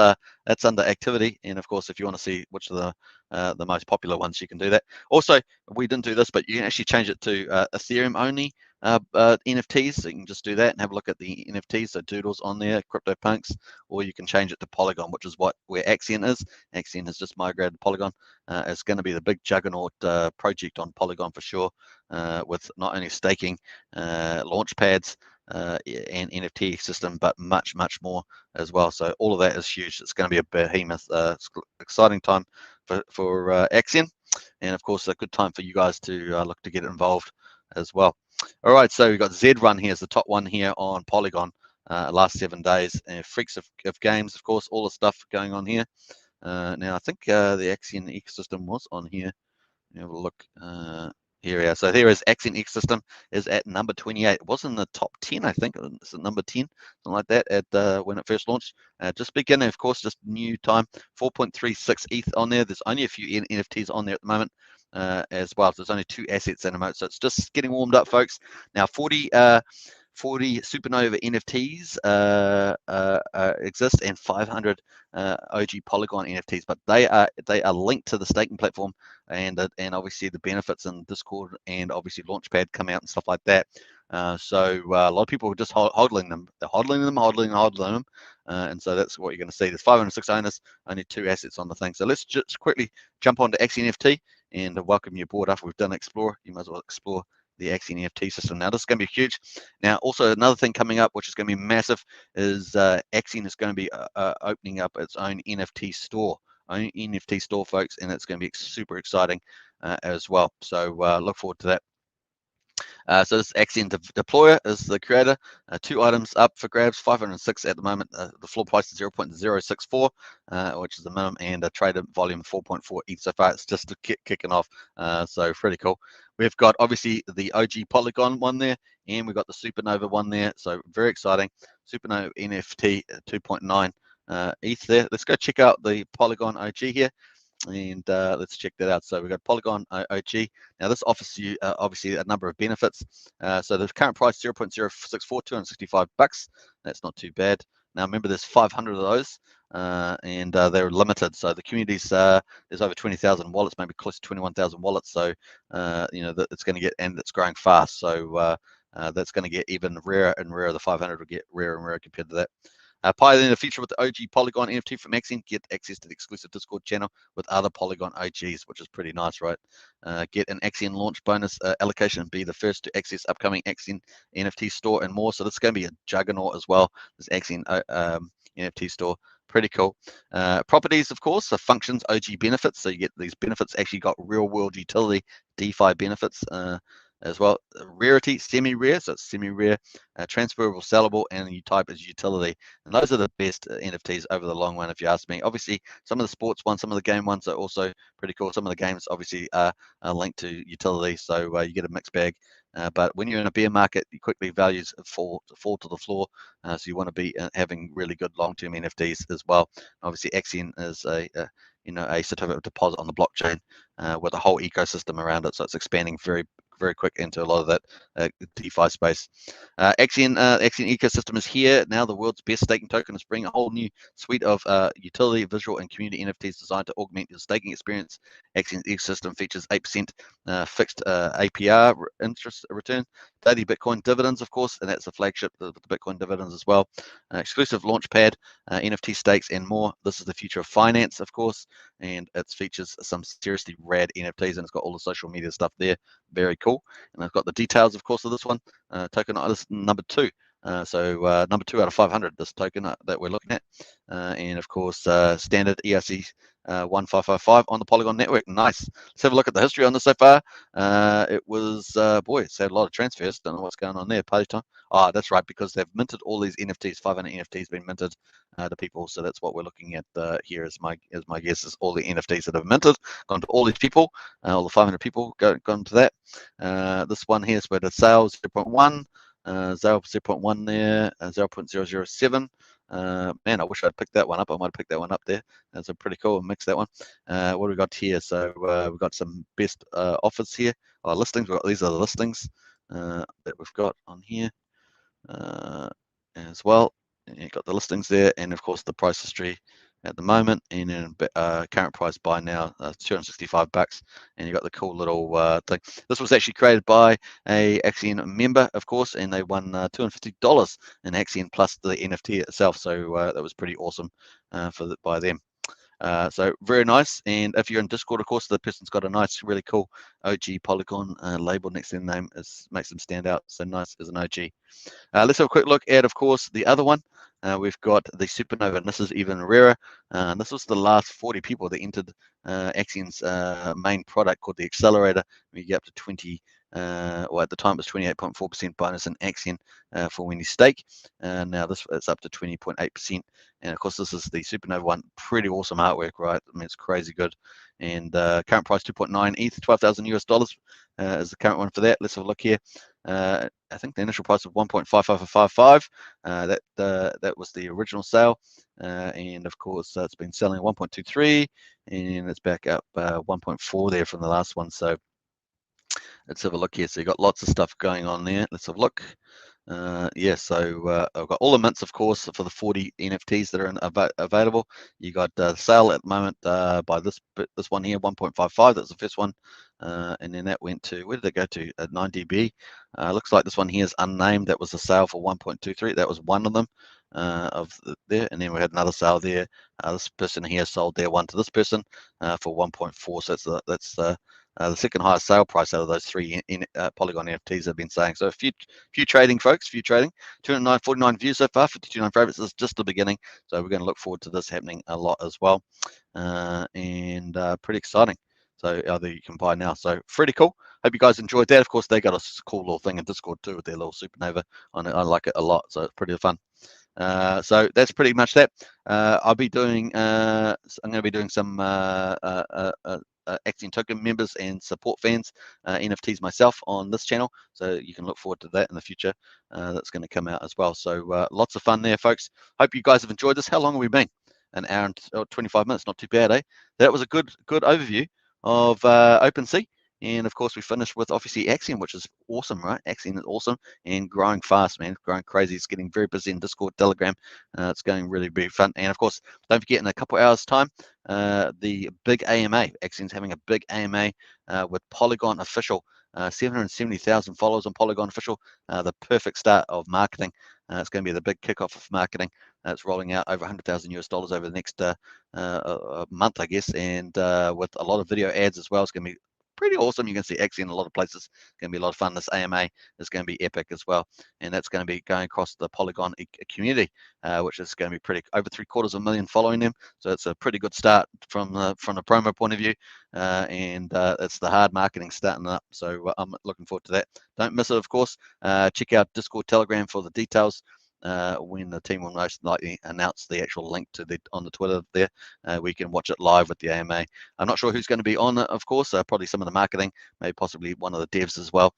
A: under activity, and of course, if you want to see which of the most popular ones, you can do that. Also, we didn't do this, but you can actually change it to Ethereum only NFTs. So you can just do that and have a look at the NFTs. So Doodles on there, CryptoPunks, or you can change it to Polygon, which is where Axion is. Axion has just migrated to Polygon. It's going to be the big juggernaut project on Polygon for sure, with not only staking, launch pads, and NFT system, but much more as well. So all of that is huge. It's going to be a behemoth, exciting time for Axion, and of course a good time for you guys to look to get involved as well. All right, so we've got Z-Run here as the top one here on Polygon. Last 7 days, freaks of games, of course, all the stuff going on here. Now I think the Axion ecosystem was on here. Have a look. Here we are. So here is Axion ecosystem is at number 28. It was in the top 10, I think. It's at number 10, something like that, at when it first launched. Just beginning, of course, just new time. 4.36 ETH on there. There's only a few NFTs on there at the moment as well. So there's only 2 assets in a moment. So it's just getting warmed up, folks. Now 40 Supernova NFTs exist, and 500 OG Polygon NFTs, but they are linked to the staking platform, and obviously the benefits in Discord and obviously Launchpad come out and stuff like that. So a lot of people are just hodling them. They're hodling them, and so that's what you're going to see. There's 506 owners, only 2 assets on the thing. So let's just quickly jump onto Axion NFT and welcome you aboard. After we've done Explore, you might as well explore the Axion NFT system. Now this is going to be huge. Now also another thing coming up, which is going to be massive, is Axion is going to be opening up its own NFT store, folks, and it's going to be super exciting as well. So look forward to that. So this Axion deployer is the creator. 2 items up for grabs, 506 at the moment. The floor price is 0.064, which is the minimum, and a traded volume 4.4 ETH so far. It's just kicking off, so pretty cool. We've got obviously the OG Polygon one there, and we've got the Supernova one there. So very exciting. Supernova NFT 2.9 ETH there. Let's go check out the Polygon OG here, and let's check that out. So we've got Polygon OG. Now this offers you obviously a number of benefits. So the current price 0.064, 265 bucks. That's not too bad. Now remember, there's 500 of those, and they're limited. So the communities, there's over 20,000 wallets, maybe close to 21,000 wallets. So you know that it's going to get, and it's growing fast. So that's going to get even rarer and rarer. The 500 will get rarer and rarer compared to that. Pioneer the future with the OG Polygon NFT from Axion. Get access to the exclusive Discord channel with other Polygon OGs, which is pretty nice, right? Get an Axion launch bonus allocation and be the first to access upcoming Axion NFT store and more. So this is going to be a juggernaut as well. This Axion NFT store. Pretty cool. Properties, of course, are functions, OG benefits. So you get these benefits actually got real world utility, DeFi benefits as well. Rarity, semi-rare, so it's semi-rare, transferable, sellable, and you type as utility. And those are the best NFTs over the long run, if you ask me. Obviously, some of the sports ones, some of the game ones are also pretty cool. Some of the games obviously are linked to utility, so you get a mixed bag. But when you're in a bear market, quickly values fall to the floor. So you want to be having really good long-term NFTs as well. Obviously, Axion is a certificate of deposit on the blockchain with a whole ecosystem around it. So it's expanding very quick into a lot of that DeFi space. Axion ecosystem is here now. The world's best staking token is bringing a whole new suite of utility, visual, and community NFTs designed to augment your staking experience. Axion's ecosystem features 8% fixed APR interest return, daily Bitcoin dividends, of course, and that's the flagship, the Bitcoin dividends as well. Exclusive launchpad, NFT stakes, and more. This is the future of finance, of course, and it features some seriously rad NFTs, and it's got all the social media stuff there. Very cool. And I've got the details, of course, of this one. Token number 2. So number 2 out of 500, this token that we're looking at. And of course, standard ERC 1555 on the Polygon network. Nice. Let's have a look at the history on this so far. It was, boy, it's had a lot of transfers. Don't know what's going on there. Party time. Oh, that's right, because they've minted all these NFTs. 500 NFTs been minted to people. So that's what we're looking at here. Is my guess is all the NFTs that have minted gone to all these people. All the 500 people gone to that. This one here is where the sales 0.1. 0.1 there, 0.007. Man, I wish I'd picked that one up. I might have picked that one up there. That's a pretty cool mix, that one. What do we got here? So we've got some best offers here, or listings. These are the listings that we've got on here. as well. And you've got the listings there, and of course the price history at the moment, and then current price by now, $265, and you got the cool little thing. This was actually created by a Axion member, of course, and they won $250 in Axion plus the NFT itself. So that was pretty awesome by them. So very nice. And if you're in Discord, of course, the person's got a nice, really cool OG Polygon label next to their name. Makes them stand out. So nice as an OG. Let's have a quick look at, of course, the other one. We've got the Supernova, and this is even rarer. This was the last 40 people that entered Axion's main product called the Accelerator. You get up to 20, well, at the time it was 28.4% bonus in Axion for when you stake. Now it's up to 20.8%. And of course, this is the Supernova one. Pretty awesome artwork, right? I mean, it's crazy good. And current price 2.9 ETH, $12,000 is the current one for that. Let's have a look here. I think the initial price of 1.5555. That was the original sale, and of course it's been selling 1.23, and it's back up 1.4 there from the last one. So let's have a look here. So you got lots of stuff going on there. Let's have a look. Yeah, so I've got all the mints, of course, for the 40 NFTs that are available. You got the sale at the moment by this one here, 1.55. That's the first one, and then that went to, where did it go to? 9 dB. Looks like this one here is unnamed. That was a sale for 1.23. That was one of them there, and then we had another sale there. This person here sold their one to this person for 1.4. So that's the second highest sale price out of those three Polygon NFTs I've been saying. So a few trading, folks, 249 views so far, 52 favorites. This is just the beginning. So we're going to look forward to this happening a lot as well. And pretty exciting. So either you can buy now. So pretty cool. Hope you guys enjoyed that. Of course, they got a cool little thing in Discord too with their little Supernova on it. I like it a lot. So it's pretty fun. So that's pretty much that. I'll be doing. I'm going to be doing some Axion token members and support fans NFTs myself on this channel, so you can look forward to that in the future. That's going to come out as well. So lots of fun there, folks. Hope you guys have enjoyed this. How long have we been? An hour and 25 minutes. Not too bad, eh? That was a good overview of OpenSea. And of course, we finished with obviously Axion, which is awesome, right? Axion is awesome and growing fast, man. Growing crazy. It's getting very busy in Discord, Telegram. It's going really, really fun. And of course, don't forget, in a couple hours' time, the big AMA. Axion's having a big AMA with Polygon Official. 770,000 followers on Polygon Official. The perfect start of marketing. It's going to be the big kickoff of marketing. It's rolling out over $100,000 over the next month, I guess, and with a lot of video ads as well. It's going to be pretty awesome. You can see Axion in a lot of places. It's going to be a lot of fun. This AMA is going to be epic as well, and that's going to be going across the Polygon community, which is going to be pretty, over 750,000 following them. So it's a pretty good start from the promo point of view, and it's the hard marketing starting up. So I'm looking forward to that. Don't miss it, of course. Check out Discord, Telegram for the details. When the team will most likely announce the actual link to on the Twitter there, we can watch it live with the AMA. I'm not sure who's going to be on it, of course. Probably some of the marketing, maybe possibly one of the devs as well.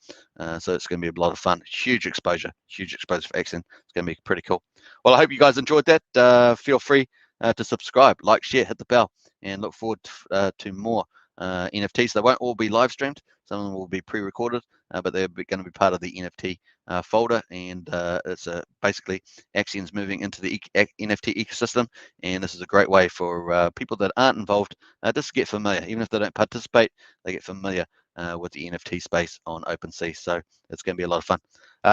A: So it's going to be a lot of fun. Huge exposure for Axion. It's going to be pretty cool. Well, I hope you guys enjoyed that. Feel free to subscribe, like, share, hit the bell, and look forward to more NFTs. They won't all be live streamed. Some of them will be pre-recorded, but they're going to be part of the NFT folder, and it's basically Axion's moving into the NFT ecosystem, and this is a great way for people that aren't involved just to get familiar. Even if they don't participate, they get familiar with the NFT space on OpenSea. So it's going to be a lot of fun.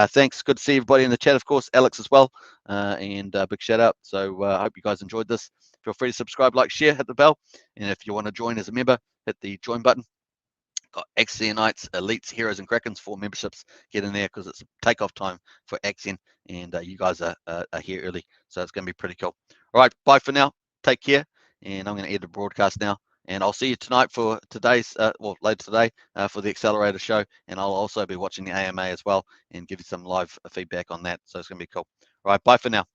A: Thanks. Good to see everybody in the chat, of course. Alex as well, and big shout out. So I hope you guys enjoyed this. Feel free to subscribe, like, share, hit the bell, and if you want to join as a member, hit the join button. Got Axionites, Elites, Heroes, and Krakens for memberships. Get in there because it's takeoff time for Axion, and you guys are here early, so it's going to be pretty cool. All right, bye for now. Take care, and I'm going to end the broadcast now. And I'll see you tonight for today's, later today for the Accelerator show, and I'll also be watching the AMA as well and give you some live feedback on that. So it's going to be cool. All right, bye for now.